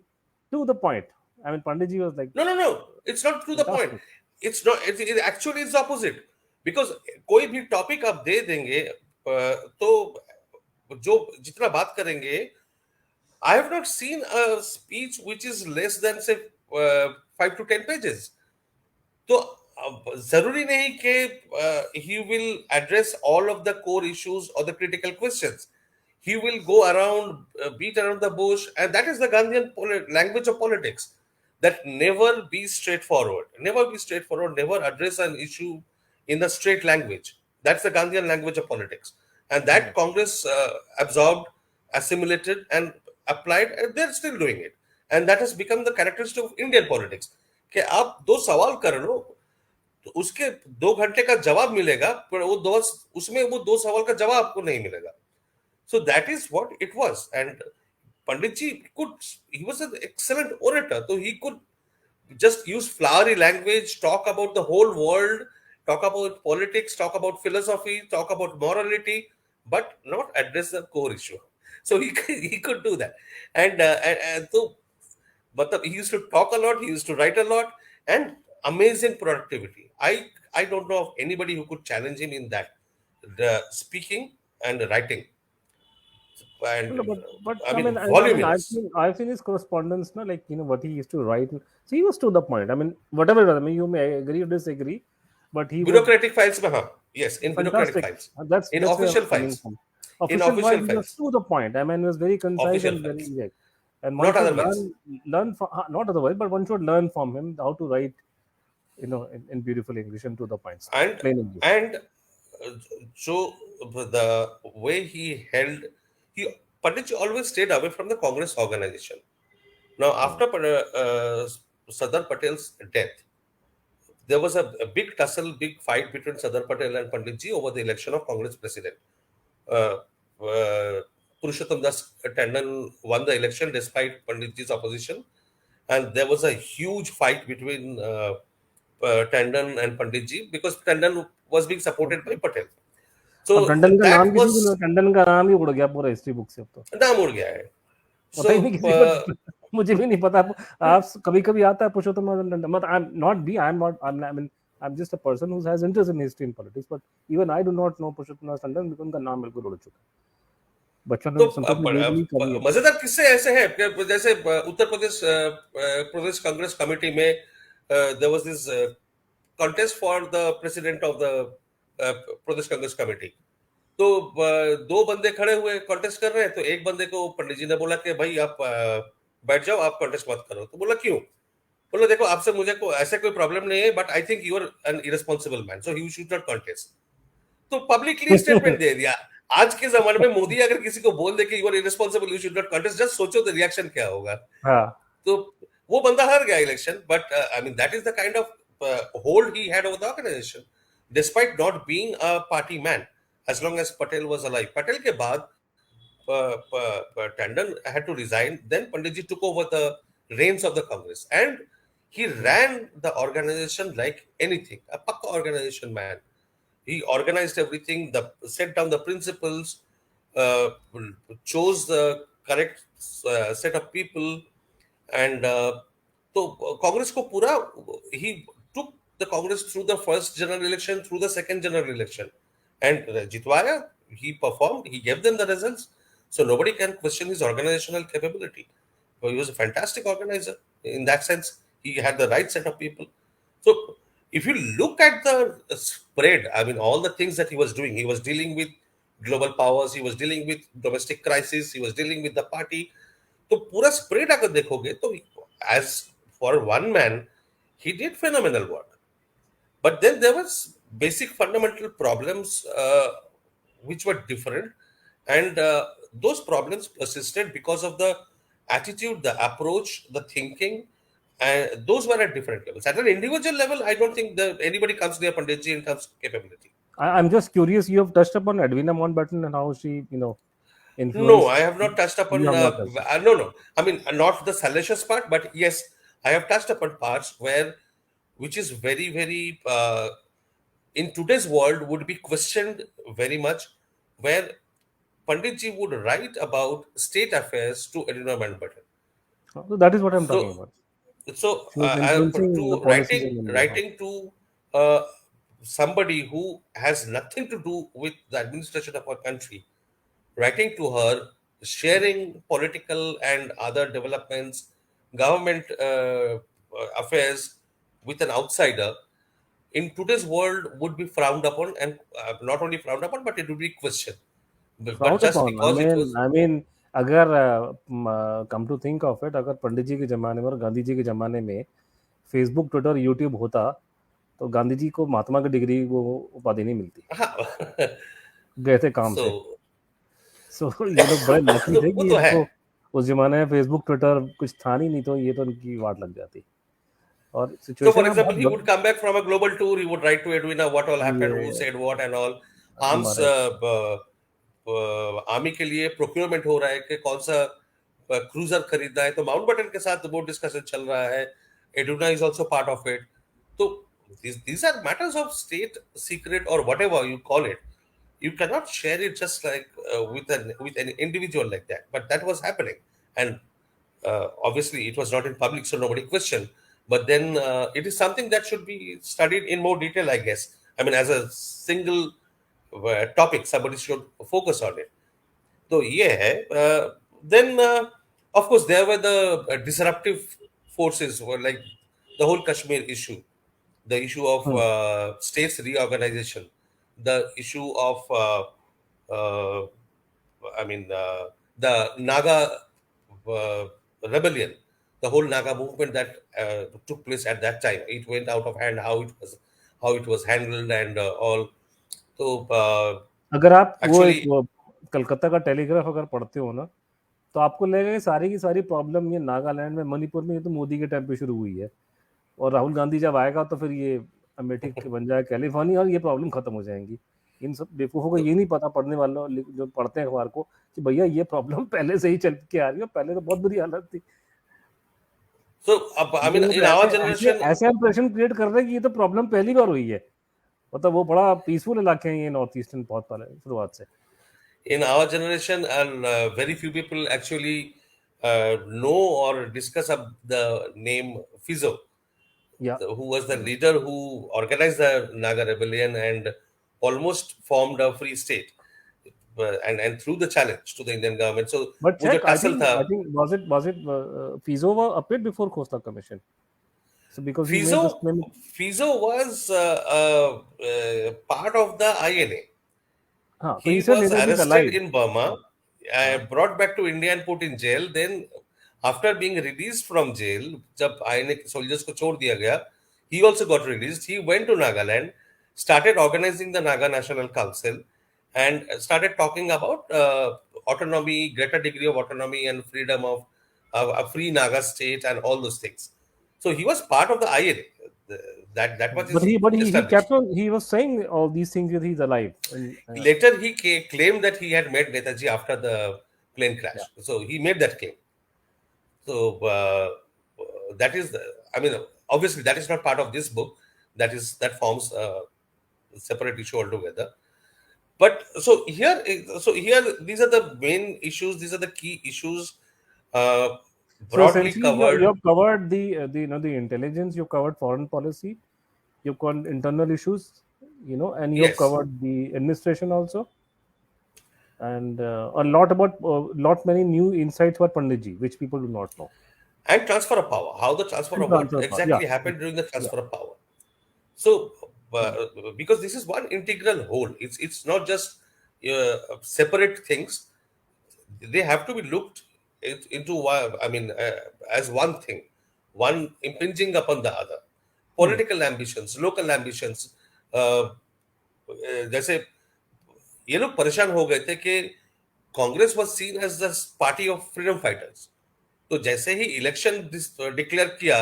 to the point. I mean, Panditji was like no. It's not to the point. fantastic. It's not. It actually is opposite. Because कोई भी topic आप दे देंगे तो जो जितना बात करेंगे, I have not seen a speech which is less than say 5 to 10 pages. तो जरूरी नहीं कि he will address all of the core issues or the critical questions. He will go around, beat around the bush, and that is the Gandhian language of politics. That never be straightforward, never address an issue in the straight language. That's the Gandhian language of politics, and that Congress absorbed, assimilated, and applied, and they're still doing it. And that has become the characteristic of Indian politics. कि आप दो सवाल कर लो तो उसके 2 घंटे का जवाब मिलेगा, पर वो दो उसमें वो दो सवाल का जवाब आपको नहीं मिलेगा. So that is what it was. And Panditji he was an excellent orator. So he could just use flowery language, talk about the whole world, talk about politics, talk about philosophy, talk about morality, but not address the core issue. So he could do that. And so, but he used to talk a lot, he used to write a lot, and amazing productivity. I don't know of anybody who could challenge him in that. The speaking and the writing. And No, but I I mean, mean, I mean, voluminous. I've seen his correspondence, no, like what he used to write. So he was to the point. I mean, whatever. I mean, you may agree or disagree, but he would Bureaucratic files, yes, in bureaucratic fantastic. files, in That's where I official was coming files, from. in Official wise, official he was files, to the point. I mean, he was very concise official and very files, direct. And one not should otherwise. learn from not otherwise, but one should learn from him how to write, in beautiful English and to the points, And plain English. and so the way he Panditji always stayed away from the Congress organization. Now, after Sardar Patel's death, there was a big tussle, big fight between Sardar Patel and Panditji over the election of Congress president. Uh, Purushottam Das Tandon won the election despite Panditji's opposition, and there was a huge fight between Tandon and Panditji because Tandon was being supported by Patel. अब So Tandon का नाम that किसी को was Tandon का नाम ही उड़ गया पूरा हिस्ट्री बुक से अब तो नाम उड़ गया है. पता ही नहीं So किसी को मुझे भी नहीं पता आप कभी कभी आता है पुरुषोत्तम टंडन मतलब I am not be I am not I mean I'm just a person who has interest in history and politics, but even I do not know Purushottam Das Tandon because उनका नाम बिल्कुल उड़ चुका है. बचपन तो में संतोष ने देख नहीं करी है. मजेदार किस्से ऐसे हैं कि जैसे उत्तर प्रदेश प्रदेश कांग्रेस कमेटी में there was this contest for the president of the Pradesh Congress committee. तो दो बंदे खड़े हुए कॉन्टेस्ट कर रहे हैं, तो एक बंदे को पंडित जी ने बोला कि भाई आप बैठ जाओ, आप कॉन्टेस्ट मत करो. तो बोला क्यों? बोला देखो आपसे मुझे को ऐसे कोई प्रॉब्लम नहीं है, but I think you are an irresponsible man, so you should not contest. तो पब्लिकली स्टेटमेंट दे दिया. आज के जमाने में मोदी अगर किसी को बोल दे कि you are irresponsible, you should not contest, just सोचो द रिएक्शन क्या होगा. हाँ. तो वो बंदा हार गया election, but I mean that is the kind of hold he had over the organisation despite not being a party man as long as Patel was alive. Patel के बाद Tandon had to resign. Then Panditji took over the reins of the Congress, and he ran the organization like anything. A pakka organization man. He organized everything, set down the principles, uh, chose the correct set of people, and Congress ko pura, he took the Congress through the first general election, through the second general election, and Jitwaya, he performed, he gave them the results, so nobody can question his organizational capability. So he was a fantastic organizer in that sense. He had the right set of people. So if you look at the spread, I mean, all the things that he was dealing with global powers, he was dealing with domestic crisis, he was dealing with the party. तो पूरा spread अगर देखोगे तो as for one man, he did phenomenal work. But then there was basic fundamental problems which were different, and those problems persisted because of the attitude, the approach, the thinking, and those were at different levels. At an individual level, I don't think anybody comes near Panditji in terms of capability. I'm just curious. You have touched upon Edwina Mountbatten and how she, No, influenced. I have not touched You upon. have not touched. No. I mean, not the salacious part, but yes, I have touched upon parts which is very, very in today's world would be questioned very much, where Panditji would write about state affairs to Edwina Mountbatten. So that is what I'm talking So, about. so She was to influencing the policies in India. writing to uh, somebody who has nothing to do with the administration of our country, writing to her, sharing political and other developments, government affairs with an outsider in today's world would be frowned upon, and not only frowned upon, but it would be questioned. But Frowned just upon. because it was, I mean, अगर come to think of it, अगर पंडित जी के जमाने में और गांधी जी के जमाने में Facebook, Twitter, YouTube होता, तो गांधी जी को महात्मा की डिग्री वो उपाधि नहीं मिलती. गए थे काम से. so सो ये लोग बड़े लकी थे वो कि तो है. इनको उस जमाने में फेसबुक, ट्विटर कुछ था नहीं तो ये तो उनकी वाट लग जाती. और So, for सिचुएशन में example, he बहुत would come back from a global tour. He would write to Edwina what all happened, who said what, and all. Arms army के लिए प्रोक्योरमेंट हो रहा है कि कौन सा क्रूजर खरीदना है, तो माउंटबेटन के साथ वो डिस्कशन चल रहा है. Edwina is also part of it. तो these are matters of state secret or whatever you call it. You cannot share it just like with an individual like that. But that was happening, and obviously it was not in public, so nobody questioned. But then it is something that should be studied in more detail, I guess. I mean, as a single topic, somebody should focus on it. So yeah, then of course there were the disruptive forces, were like the whole Kashmir issue, the issue of states reorganization, the issue of the Naga rebellion, the whole Naga movement that took place at that time. It went out of hand, how it was handled, and all. So अगर आप actually, वो कलकत्ता का telegraph अगर पढ़ते हो ना, तो आपको लगेगा कि सारी की सारी प्रॉब्लम ये नागालैंड में, मणिपुर में, ये तो मोदी के टाइम पे शुरू हुई है, और राहुल गांधी जब आएगा तो फिर ये अमेठी बन जाएगा कैलिफोर्निया और ये प्रॉब्लम खत्म हो जाएंगी. इन सब बेवकूफ़ों को ये नहीं पता, पढ़ने वालों जो पढ़ते हैं अखबार को, कि भैया ये प्रॉब्लम पहले से ही चल के आ रही है, पहले तो बहुत बुरी हालत थी. so I mean, in our generation, ऐसे इंप्रेशन क्रिएट कर रहे हैं कि ये तो प्रॉब्लम पहली बार हुई है. मतलब वो बड़ा पीसफुल इलाके हैं ये नॉर्थ ईस्टर्न बहुत पहले शुरुआत से. in our generation, and very few people actually know or discuss the name Fizo, Yeah. who was the leader who organized the Naga rebellion and almost formed a free state, and threw the challenge to the Indian government. So But वो जो check, I tussle think था, was it Fizo appeared before Costa Commission. So because he made this claim, Fizo was part of the INA. so He he said was Netaji is arrested alive. in Burma, brought back to India and put in jail. Then, after being released from jail, जब INA soldiers को छोड़ दिया गया, he also got released. He went to Nagaland, started organizing the Naga National Council, and started talking about autonomy, greater degree of autonomy and freedom of a free Naga state and all those things. So he was part of the INA. That much But is he established. kept on, he was saying all these things that he's alive. And, Later, he claimed that he had met Netaji after the plane crash. So he made that claim. So that is, I mean, obviously that is not part of this book. That forms a separate issue altogether. But so here, these are the main issues. These are the key issues, uh, So broadly essentially, you covered. have covered the intelligence, you've covered foreign policy, you've covered internal issues, and you have Yes, covered the administration also, and a lot many new insights about Panditji, which people do not know. and transfer of power. How the transfer And of what transfer power. Yeah, exactly happened during the yeah, transfer of power. So, yeah. because this is one integral whole, it's not just separate things. They have to be looked into. I mean, as one thing, one impinging upon the other. Hmm. Political ambitions, local ambitions. uh, जैसे ये लोग परेशान हो गए थे कि Congress was seen as the party of freedom fighters. तो जैसे ही इलेक्शन डिक्लेयर किया,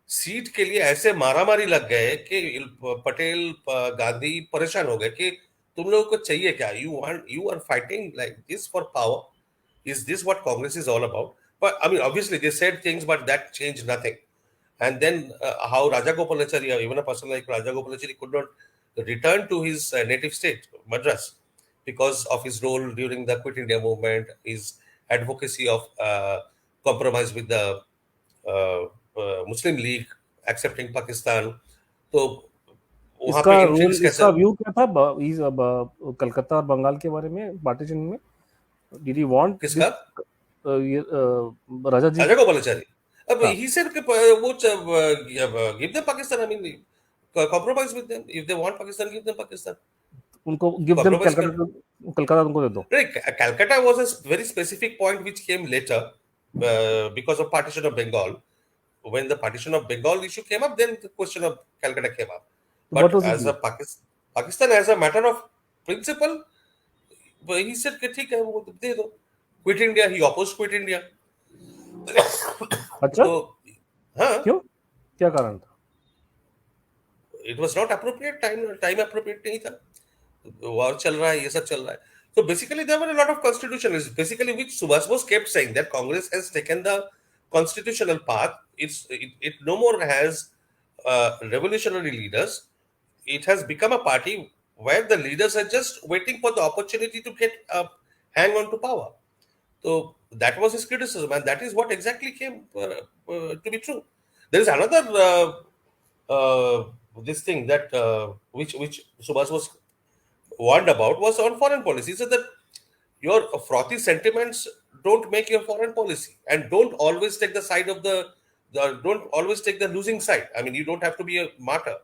सीट के लिए ऐसे मारामारी लग गए कि पटेल गांधी परेशान हो गए कि तुम लोगों को चाहिए क्या, you are fighting like this for power, is this what Congress is all about? But I mean obviously they said things but that change nothing. And then how Rajagopalachari, even a person like Rajagopalachari, could not return to his native state, Madras, because of his role during the Quit India movement, his advocacy of compromise with the Muslim League, accepting Pakistan. तो वहाँ इसका पे role, influence कैसे? इसका view क्या था कलकत्ता और बंगाल के बारे में पार्टीशन में? डिड यू वांट दिस किसका? राजा जी? Rajagopalachari. अब हाँ, he said कि वो give them Pakistan. I mean, compromise with them. If they want Pakistan, give them Pakistan. उनको गिव देम Compromise कर. कलकत्ता, कलकत्ता उनको दे दो. Right, Calcutta was a very specific point which came later because of partition of Bengal. When the partition of Bengal issue came up, then the question of Calcutta came up. What But was as it? a Pakistan, as a matter of principle, he said कि ठीक है वो दे दो. Quit India, he opposed Quit India. अच्छा, तो हाँ, क्यों? क्या कारण था? it was not appropriate time appropriate नहीं था. वॉर चल रहा है, ये सब चल रहा है. So basically, there were a lot of constitutionalists, basically which Subhash Bose kept saying that Congress has taken the constitutional path. It no more has revolutionary leaders. It has become a party where the leaders are just waiting for the opportunity to get hang on to power. So that was his criticism, and that is what exactly came to be true. There is another this thing that which Subhash was warned about was on foreign policy. So that your frothy sentiments don't make your foreign policy, and don't always take the side of the don't always take the losing side. I mean, you don't have to be a martyr.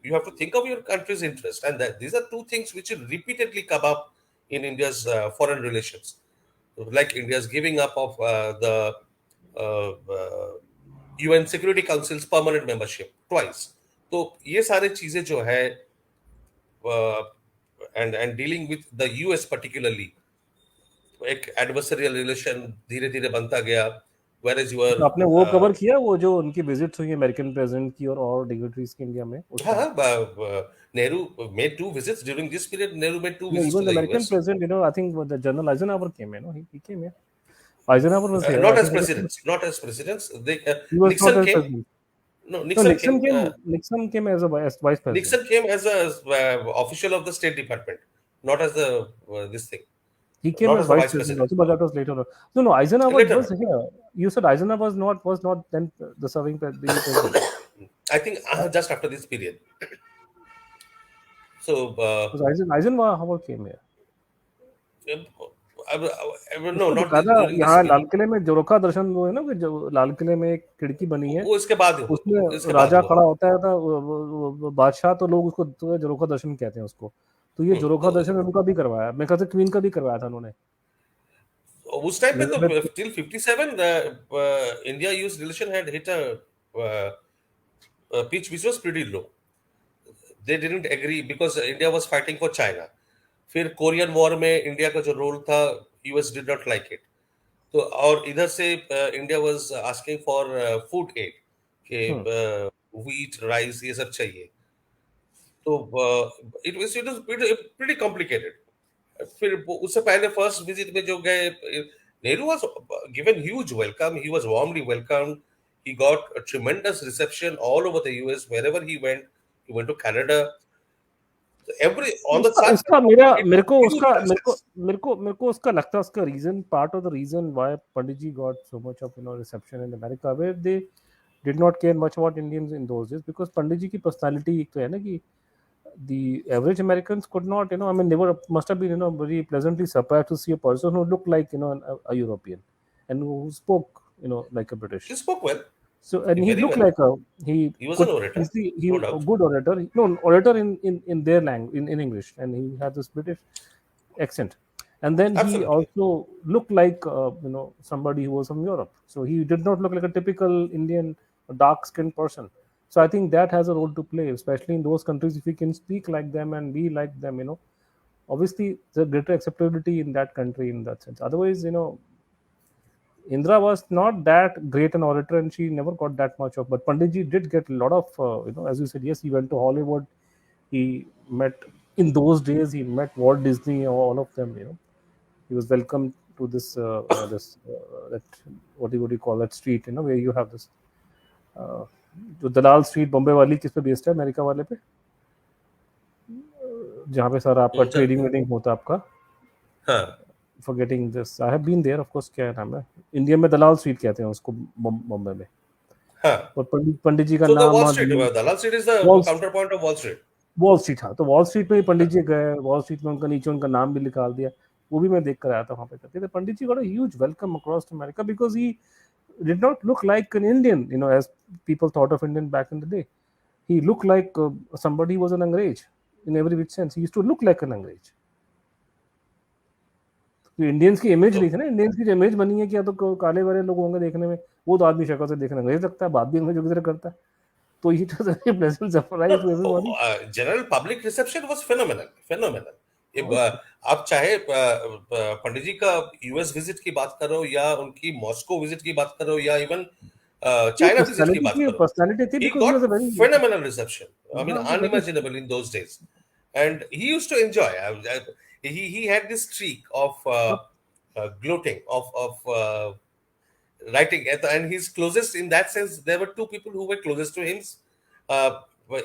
You have to think of your country's interest, and that these are two things which will repeatedly come up in India's foreign relations, like India's giving up of the UN Security Council's permanent membership twice. तो ये सारे चीजें जो है and dealing with the US particularly, एक adversarial relation धीरे धीरे बनता गया, whereas you तो are आपने वो कवर किया, वो जो उनकी विजिट्स हुई अमेरिकन प्रेसिडेंट की और डिग्निटरीज की इंडिया में उस हाँ time? Nehru made two visits during this period. Nehru made two No, visits to even the the American US, president, I think the General Eisenhower came here. No, he came here. Eisenhower was here. not I as think presidents, not as presidents. he was not Nixon as came. president. No, No, Nixon came. Nixon came as a vice president. Nixon came as a official of the State Department, not as the this thing, He came not as as the vice vice president president. also, but that was later on. No, Eisenhower Later was on, here. You said Eisenhower was not then the the president. I think just after this period. So Because Eisenhower came here. no, उसको not बताया था during this यहाँ period. लाल किले में जोरखा दर्शन, वो है ना कि जो लाल किले में एक खिड़की बनी है, वो इसके उसमें बाद राजा हुआ. खड़ा होता है था, बादशाह, तो लोग उसको तो जोरखा दर्शन कहते हैं उसको. तो ये जोरखा तो दर्शन उनका भी करवाया, मेरे ख्याल से क्वीन का भी करवाया था उन्होंने. उस टाइम पे तो Elizabeth. till 57 India US relation had hit a pitch which was pretty low. They didn't agree because India was fighting for China. फिर कोरियन वॉर में इंडिया का जो रोल था, US did not like it. तो और इधर से India was asking for food aid कि व्हीट राइस ये सब चाहिए. तो इट वाज प्रीटी कॉम्प्लिकेटेड. फिर उससे पहले फर्स्ट विजिट में जो गए, Nehru was given huge welcome, he was warmly welcome, He got a tremendous reception all over the US. Wherever he went to Canada. Every on the उसका surface, उसका मेरा it मेरे was को huge उसका success. मेरे को उसका लगता है उसका reason part of the reason why Pandit ji got so much of reception in America where they did not care much about Indians in those days because Pandit ji की पर्सनालिटी एक तो है ना कि the average Americans could not, I mean, they were must have been, very pleasantly surprised to see a person who looked like, a European, and who spoke, like a British. He spoke well, So, and he very looked well. like he He was an could orator, easily, he no a doubt. good orator, no orator in their language, in English, and he had this British accent. And then he Absolutely. also looked like, somebody who was from Europe. So he did not look like a typical Indian dark skinned person. So I think that has a role to play, especially in those countries. If we can speak like them and be like them, obviously there's a greater acceptability in that country in that sense. Otherwise, Indra was not that great an orator, and she never got that much of. But Panditji did get a lot of, as you said, yes, he went to Hollywood. He met in those days. He met Walt Disney, all of them. He was welcomed to this that what do you call that street? Where you have this जो दलाल street Bombay वाली किस पे based है America वाले पे जहाँ पे sir आपका ट्रेडिंग वेडिंग होता है आपका हाँ. Forgetting this I have been there of course क्या नाम है इंडिया में दलाल स्ट्रीट कहते हैं उसको बॉम्बे में हाँ. और पंडित जी का So the नाम Wall वहाँ Street, Dalal Street is the wall counterpoint of Wall Street. Wall street था तो वॉल स्ट्रीट में ही पंडित जी गए वॉल स्ट्रीट में उनका नीचे उनका नाम भी निकाल दिया वो भी मैं देख कर आया था वहाँ पे करते थे Pandit ji got a huge welcome across America because he did not look like an Indian, as people thought of Indian back in the day. He looked like somebody who was an Angrez in every which sense. He used to look like an Angrez. तो Indians की image नहीं थी ना Indians की जो image बनी है कि या तो काले वाले लोग होंगे देखने में वो तो आदमी शक्ल से देखने अंग्रेज लगता है बात भी अंग्रेजों की तरह करता है तो ये तो very pleasant surprise to everybody. General public reception was phenomenal. आप चाहे पंडित जी का यूएस विजिट की बात करो या उनकी मॉस्को विजिट की बात करो या इवन चाइना विजिट की बात करो, पर्सनालिटी थी he because he got was a very phenomenal reception. I mean, हाँ, very unimaginable in those days. And he used to enjoy. He had this streak of gloating, of writing, and he's closest in that sense. There were two people who were closest to him, uh,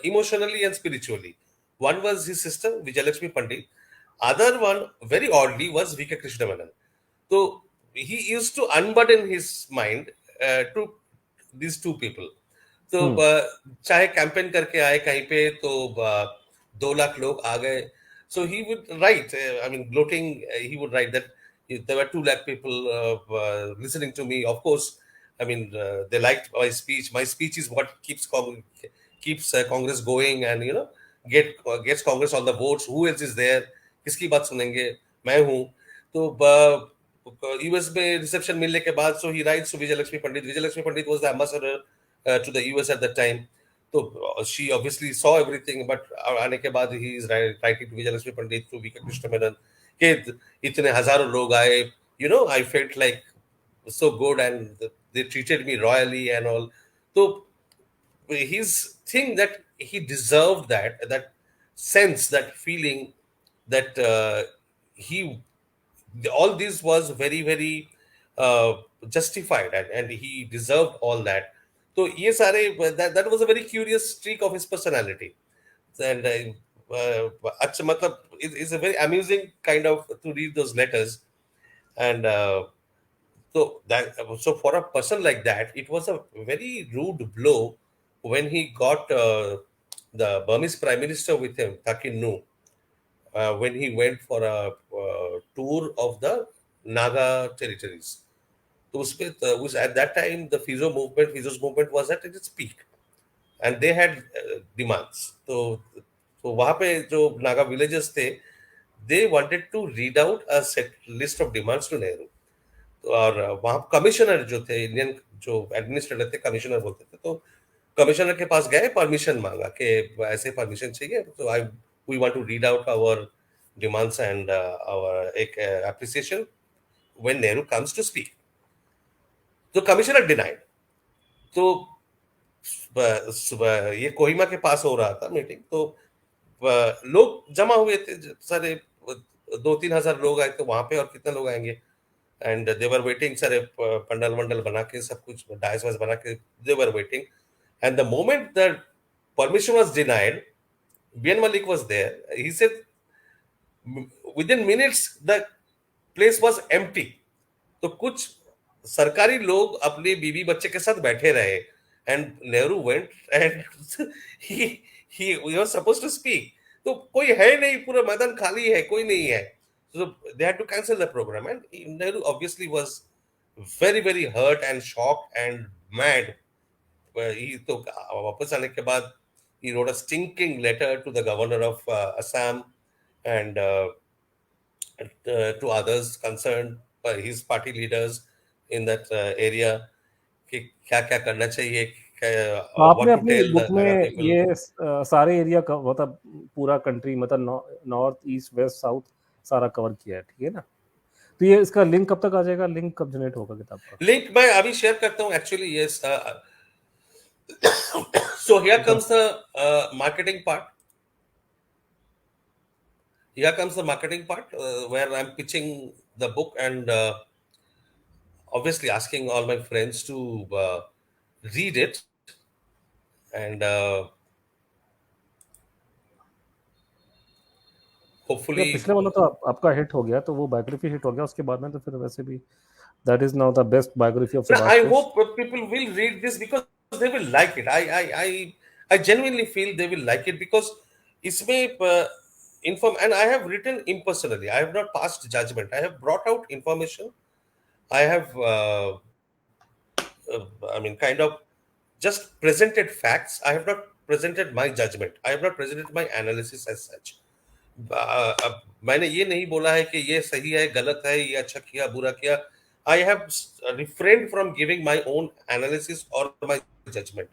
emotionally and spiritually. One was his sister Vijayalakshmi Pandit. Other one, very oddly, was V.K. Krishnavanan. So he used to unburden his mind to these two people. तो चाहे campaign करके आए कहीं पे तो 2 लाख लोग आ गए. So he would write, I mean, gloating, he would write that there were 2 lakh people listening to me. Of course, I mean, they liked my speech. My speech is what keeps Congress going, and gets Congress on the votes. Who else is there? किसकी बात सुनेंगे? मैं हूँ. तो US में reception मिलने के बाद, so he writes to Vijayalakshmi Pandit. Vijayalakshmi Pandit was the ambassador to the US at that time. So she obviously saw everything, but आने के बाद he is writing to Vijayalakshmi Pandit through V.K. Krishnavanan कि इतने हजारों लोग आए, I felt like so good and they treated me royally and all. So his thing that he deserved that sense, that feeling that he all this was very very justified, and he deserved all that. So ये सारे that was a very curious streak of his personality. And अच्छा मतलब it's a very amusing kind of to read those letters. And so for a person like that, it was a very rude blow when he got the Burmese Prime Minister with him, Thakin Nu, when he went for a tour of the Naga territories. So at that time, the Fizo's movement was at its peak, and they had demands. So वहाँ पे जो Naga villages थे, they wanted to read out a set list of demands to Nehru. और वहाँ commissioner जो थे, Indian जो administrator थे, कमिश्नर बोलते थे, तो कमिश्नर के पास गए, परमिशन मांगा कि ऐसे परमिशन चाहिए, तो we want to read out our demands and our appreciation when Nehru comes to speak. तो कमिश्नर डिनाइड. तो ये कोहिमा के पास हो रहा था मीटिंग, तो लोग जमा हुए थे सारे, 2-3 हजार लोग आए थे वहां पे, और कितने लोग आएंगे. and they were waiting, सारे पंडल वंडल बना के सब कुछ डाइस वाइस बना के they were waiting, and the moment the permission was denied, BN Malik was there. He said within minutes the place was empty. तो कुछ सरकारी लोग अपने बीवी बच्चे के साथ बैठे रहे, and Nehru went and he was supposed to speak, तो कोई है नहीं, पूरा मैदान खाली है, कोई नहीं है, so they had to cancel the program, and Nehru obviously was very hurt and shocked and mad. He तो वापस आने के बाद he wrote a stinking letter to the governor of Assam and to others concerned, his party leaders in that area, कि क्या क्या करना चाहिए, तो what आपने to अपनी tell बुक the Naga में people. ये सारे एरिया का मतलब पूरा कंट्री मतलब नॉर्थ ईस्ट वेस्ट साउथ सारा कवर किया है, ठीक है ना? तो ये इसका लिंक कब तक आ जाएगा, लिंक कब जनरेट होगा किताब का? लिंक मैं अभी शेयर करता हूँ actually, yes. So here comes the marketing part. Here comes the marketing part where I'm pitching the book and obviously asking all my friends to read it, and या hopefully पिछले वाला तो आपका hit हो गया, तो वो बायोग्राफी हिट हो गया, उसके बाद में तो फिर वैसे भी that is now the best biography of I Subhash Bose. hope people will read this because they will like it. I genuinely feel they will like it because इसमें inform, and I have written impersonally. I have not passed judgment. I have brought out information. I have I mean kind of just presented facts. I have not presented my judgment. I have not presented my analysis as such. अब मैंने ये नहीं बोला है कि ये सही है, गलत है, ये अच्छा किया, बुरा किया. I have refrained from giving my own analysis or my judgment.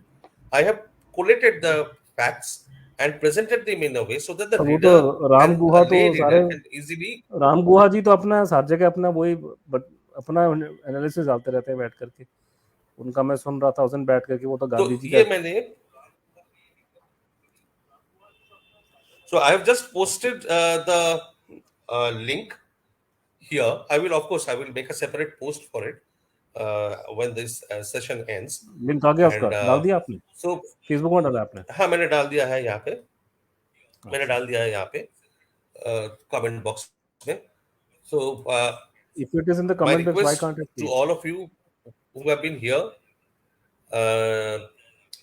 I have collated the facts and presented them in a way so that the वो reader तो Ram can, Guha a lay तो सारे reader can easily. राम गुहा जी तो अपना हर जगह अपना वही अपना एनालिसिस डालते रहते हैं बैठ करके. उनका मैं सुन रहा था उस दिन बैठ करके, वो तो तो गांधी जी ये का. मैंने, so I have just posted the link here. I will, of course, I will make a separate post for it when this session ends. Link आ गया उसका, And डाल दिया आपने so फेसबुक में, डाला आपने? हाँ, मैंने डाल दिया है यहाँ पे, मैंने डाल दिया है यहाँ पे कमेंट बॉक्स में. So If it is in the my comment box, why request can't I see to it? all of you who have been here,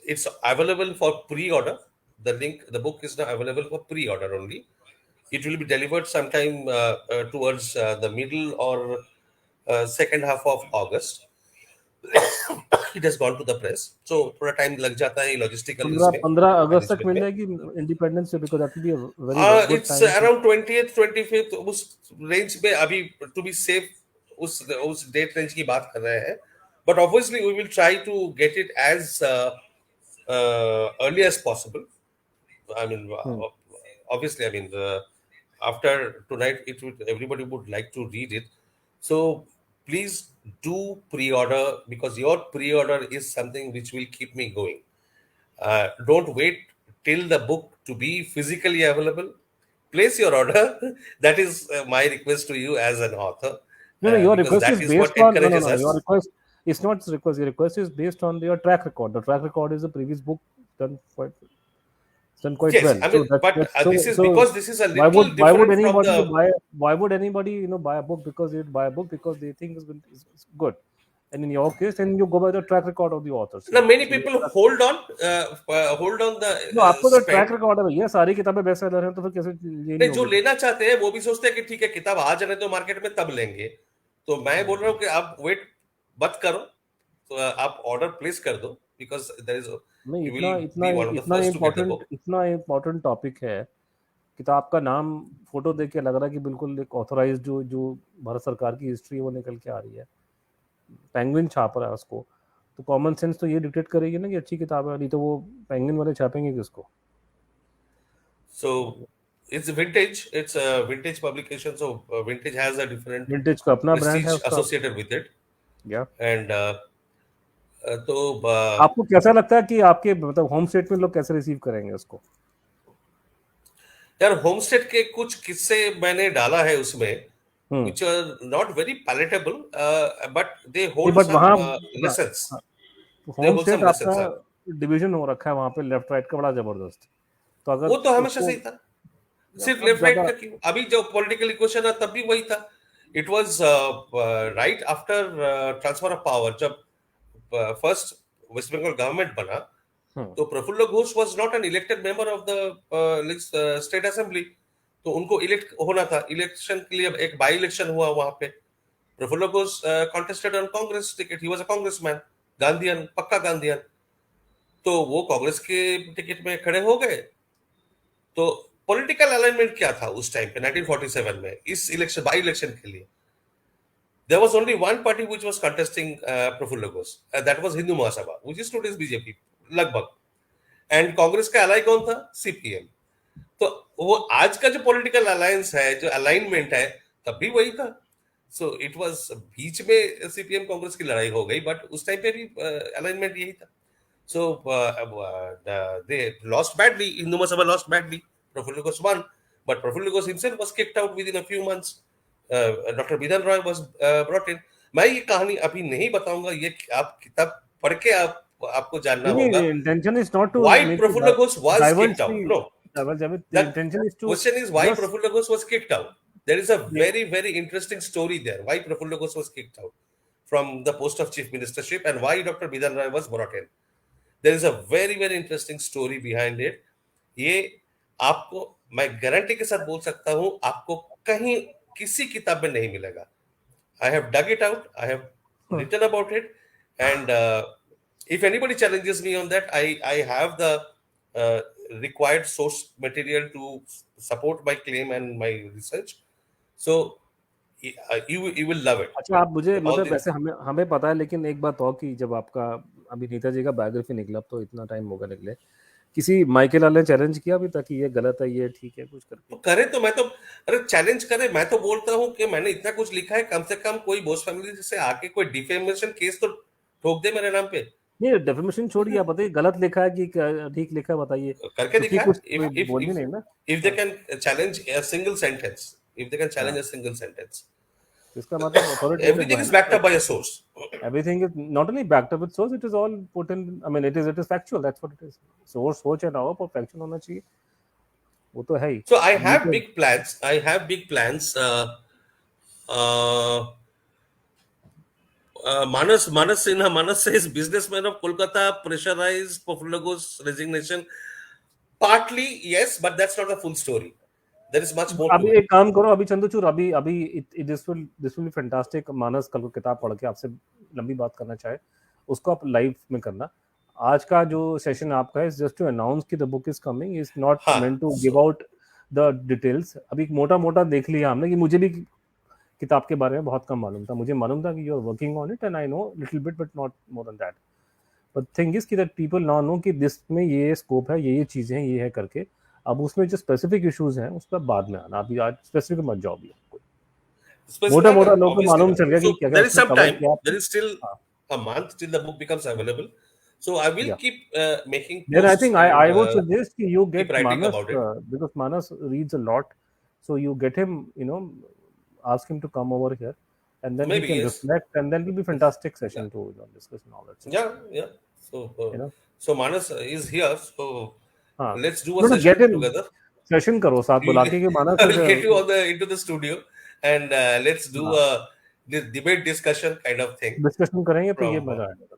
it's available for pre-order. The link, the book is now available for pre-order only. It will be delivered sometime towards the middle or second half of August. It has gone to the press, so थोड़ा time लग जाता है logistical 15 अगस्त तक management मिल में. जाएगी independence day, because that will be a very good It's time. around 20th 25th, उस range में अभी, टू बी सेफ उस डेट रेंज की बात कर रहे हैं, but obviously we will try to get it as early as possible. I mean, obviously, I mean, after tonight, everybody would like to read it. So please do pre-order, because your pre-order is something which will keep me going. Don't wait till the book to be physically available. Place your order. That is my request to you as an author. No, your Because request that is is what based on encourages no. us. Your request is not request. Your request is based on your track record. The track record is the previous book done quite Yes, well. I mean, So but this is because this is a why little would different from anybody the. why would anybody buy a book because they buy a book because they think is good, and in your case, then you go by the track record of the author. Now, many people hold on the No, आपको तो track spend. Record है भैया, सारी किताबें best seller हैं, तो फिर कैसे ये नहीं, नहीं जो होगी? लेना चाहते हैं वो भी सोचते हैं कि ठीक है, किताब आ जाने तो मार्केट में तब लेंगे. तो मैं बोल रहा हूँ कि आप वेट मत करो, तो आप ऑर्डर प्लेस कर दो, बिकॉज देयर इज, नहीं, यू विल इतना बी वन ऑफ द इतना first to get the important book. इतना इम्पोर्टेंट टॉपिक है. किताब का नाम फोटो देख के लग रहा है कि बिल्कुल एक ऑथराइज जो भारत सरकार की हिस्ट्री है वो निकल के आ रही है. पेंगुइन छाप रहा है उसको, तो कॉमन सेंस तो ये डिक्टेट करेगी ना कि अच्छी किताब है, नहीं तो वो पेंगुइन वाले छापेंगे किसको? So it's vintage, it's a vintage publication, so vintage has a different vintage का अपना ब्रांड है prestige उसका. associated with it. या And तो आपको कैसा लगता है कि आपके मतलब होम स्टेट में लोग कैसे रिसीव करेंगे उसको? यार, होमस्टेड के कुछ किस्से मैंने डाला है उसमें. हम्म। which are not very palatable, but they नहीं hold बट some वहाँ lessons. Home They hold state some आपका lessons. डिवीजन हो रखा है वहाँ पे लेफ्ट राइट का बड़ा जबरदस्त। तो अगर वो तो हमेशा उसको से ही था, सिर्फ अब लेफ्ट राइट ज्यादा का क्यों, अभी जो पॉलिटिकल इक्वेशन है तब भी वही था. It was right after transfer of power, जब फर्स्ट वेस्ट बंगाल गवर्नमेंट बना, हम्म तो Prafulla Ghosh was not an elected member of the state assembly. तो उनको इलेक्ट होना था, इलेक्शन के लिए एक बाई इलेक्शन हुआ वहां पे. Prafulla Ghosh contested on Congress ticket, he was a congressman, Gandhian, पक्का गांधीयन. तो वो कांग्रेस के टिकट में खड़े हो गए. तो पॉलिटिकल अलाइनमेंट क्या था उस टाइम पे 1947 में इस इलेक्शन बाई इलेक्शन के लिए? There was only one party which was contesting Prafulla Ghosh, that was Hindu Mahasabha, which is today's BJP लगभग. एंड कांग्रेस का अलाई कौन था? सीपीएम. तो वो आज का जो पॉलिटिकल अलायंस है, जो अलाइनमेंट है, तब भी वही था. सो इट वाज, बीच में सीपीएम कांग्रेस की लड़ाई हो गई, बट उस टाइम पे भी अलाइनमेंट यही था. So they lost badly. Hindu Mahasabha lost badly. Prafulla Ghosh won, but Prafulla Ghosh himself was kicked out within a few months. Dr. Bidan Roy was brought in. मैं ये कहानी अभी नहीं बताऊंगा, ये आप किताब पढ़ के आपको जानना होगा. नहीं, intention is not to Why make you Prafulla Ghosh was divulge kicked out? the No, Javed. The that intention is to question is why just Prafulla Ghosh was kicked out. There is a make. very interesting story there. Why Prafulla Ghosh was kicked out from the post of chief ministership, and why Dr. Bidan Roy was brought in. There is a very interesting story behind it. ये आपको मैं guarantee के साथ बोल सकता हूं, आपको कहीं किसी किताब में नहीं मिलेगा. I have dug it out, I have written about it, and if anybody challenges me on that, I have the required source material to support my claim and my research. So you will love it. अच्छा, आप मुझे All मतलब the वैसे हमें हमें पता है, लेकिन एक बात और कि जब आपका अभी नेताजी का बायोग्राफी निकला, अब तो इतना टाइम होगा निकले, किसी माइकल लाल ने चैलेंज किया अभी तक कि ये गलत है, ये ठीक है, कुछ करके? तो करे तो मैं तो, अरे चैलेंज करे. मैं तो बोलता हूँ कि मैंने इतना कुछ लिखा है, कम से कम कोई बोस फैमिली से आके कोई डिफेमेशन केस तो ठोक दे मेरे नाम पे. नहीं, डेफिनेशन छोड़िए, आप बताइए गलत लिखा है कि ठीक लिखा है, बताइए. करके तो ठीक, दिखा. कुछ इफ कोई इफ बोल भी इफ नहीं ना. इफ दे हाँ can challenge a single sentence, if they can challenge हाँ, a single sentence, तो इसका मतलब अथॉरिटेटिव everything है is ना. backed तो up by a source. everything is not only backed up with source, it is all put in. I mean, it is factual. That's what it is. Source हो चाहे ना हो, पर factual होना चाहिए, वो तो है ही. So I अब ये have तो big plans. I have big plans. Uh, Manas Sinha, Manas says businessman of Kolkata pressurized Prafulla Ghosh's resignation. Partly, yes, but that's not the full story. There is much more to अभी it. एक काम करो, अभी चंद्रचूड़, अभी अभी this will be fantastic. मानस कल को किताब पढ़ के आपसे लंबी बात करना चाहे, उसको आप लाइव में करना. आज का जो सेशन आपका है, जस्ट टू अनाउंस कि the book is coming, is not हाँ. Meant to give So, out the details. अभी मोटा मोटा देख लिया हमने, कि मुझे भी किताब के बारे में बहुत कम मालूम था. मुझे मालूम था कि you are working on it, and I know little bit, but not more than that. But thing is कि दैट पीपल नाउ नो कि दिस में ये स्कोप है, ये चीजें हैं, ये है करके. अब उसमें जो स्पेसिफिक इश्यूज हैं, उस पर बाद में आना. अभी आज स्पेसिफिक मत जाओ. अभी मोटा specific, मोटा लोगों को obviously मालूम not. चल गया कि So क्या क्या there is उसने some कवर time. किया There आपने. is still हाँ, a month till the book becomes available. So I will या. keep making Then I posts think and I would suggest कि you keep get writing Manas, about it. because Manas reads a lot, so you get him, ask him to come over here, and then he Maybe can yes. reflect, and then it will be fantastic Yeah. session to discuss and all that stuff. Yeah. Yeah. So You know, so Manas is here. So हाँ. let's do a No, no, get session him together. session करो साथ बुला You'll, के कि Manas I is will get you on the into the studio, and let's do हाँ, a debate discussion kind of thing discussion करेंगे तो ये from मजा आएगा.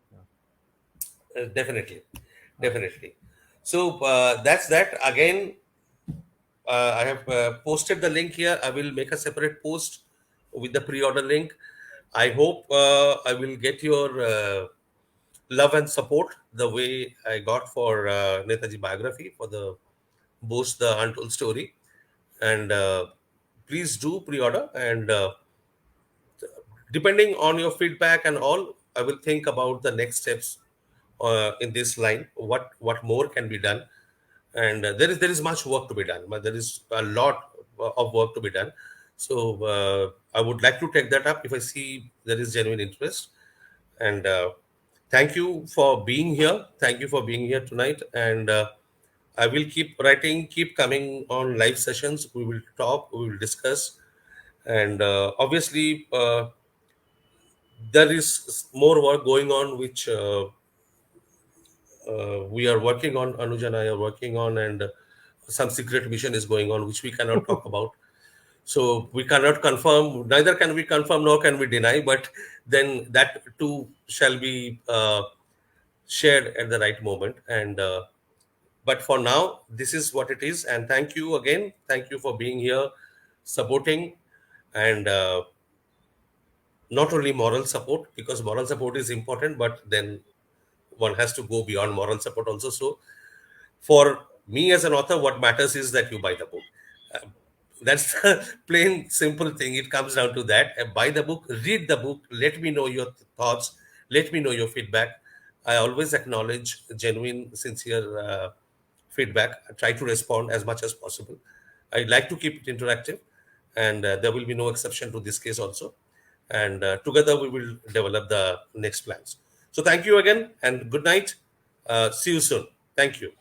definitely, हाँ, definitely. So that's that. Again, I have posted the link here. I will make a separate post with the pre-order link. I hope I will get your love and support the way I got for Netaji biography for the Boast the Untold Story. And please do pre-order. And depending on your feedback and all, I will think about the next steps in this line. What more can be done? And there is much work to be done, but there is a lot of work to be done. So I would like to take that up if I see there is genuine interest. And thank you for being here. Thank you for being here tonight. And I will keep writing, keep coming on live sessions. We will talk, we will discuss, And obviously, there is more work going on, which we are working on. Anuj and I are working on, and some secret mission is going on, which we cannot talk about. So we cannot confirm, neither can we confirm nor can we deny, but then that too shall be shared at the right moment. And but for now, this is what it is. And thank you again. Thank you for being here, supporting, and not only moral support, because moral support is important, but then one has to go beyond moral support also. So for me as an author, what matters is that you buy the book. Uh, that's the plain simple thing. It comes down to that. Buy the book, read the book, let me know your thoughts, let me know your feedback. I always acknowledge genuine, sincere feedback. I try to respond as much as possible. I like to keep it interactive, and there will be no exception to this case also. And together we will develop the next plans. So thank you again, and good night. See you soon. Thank you.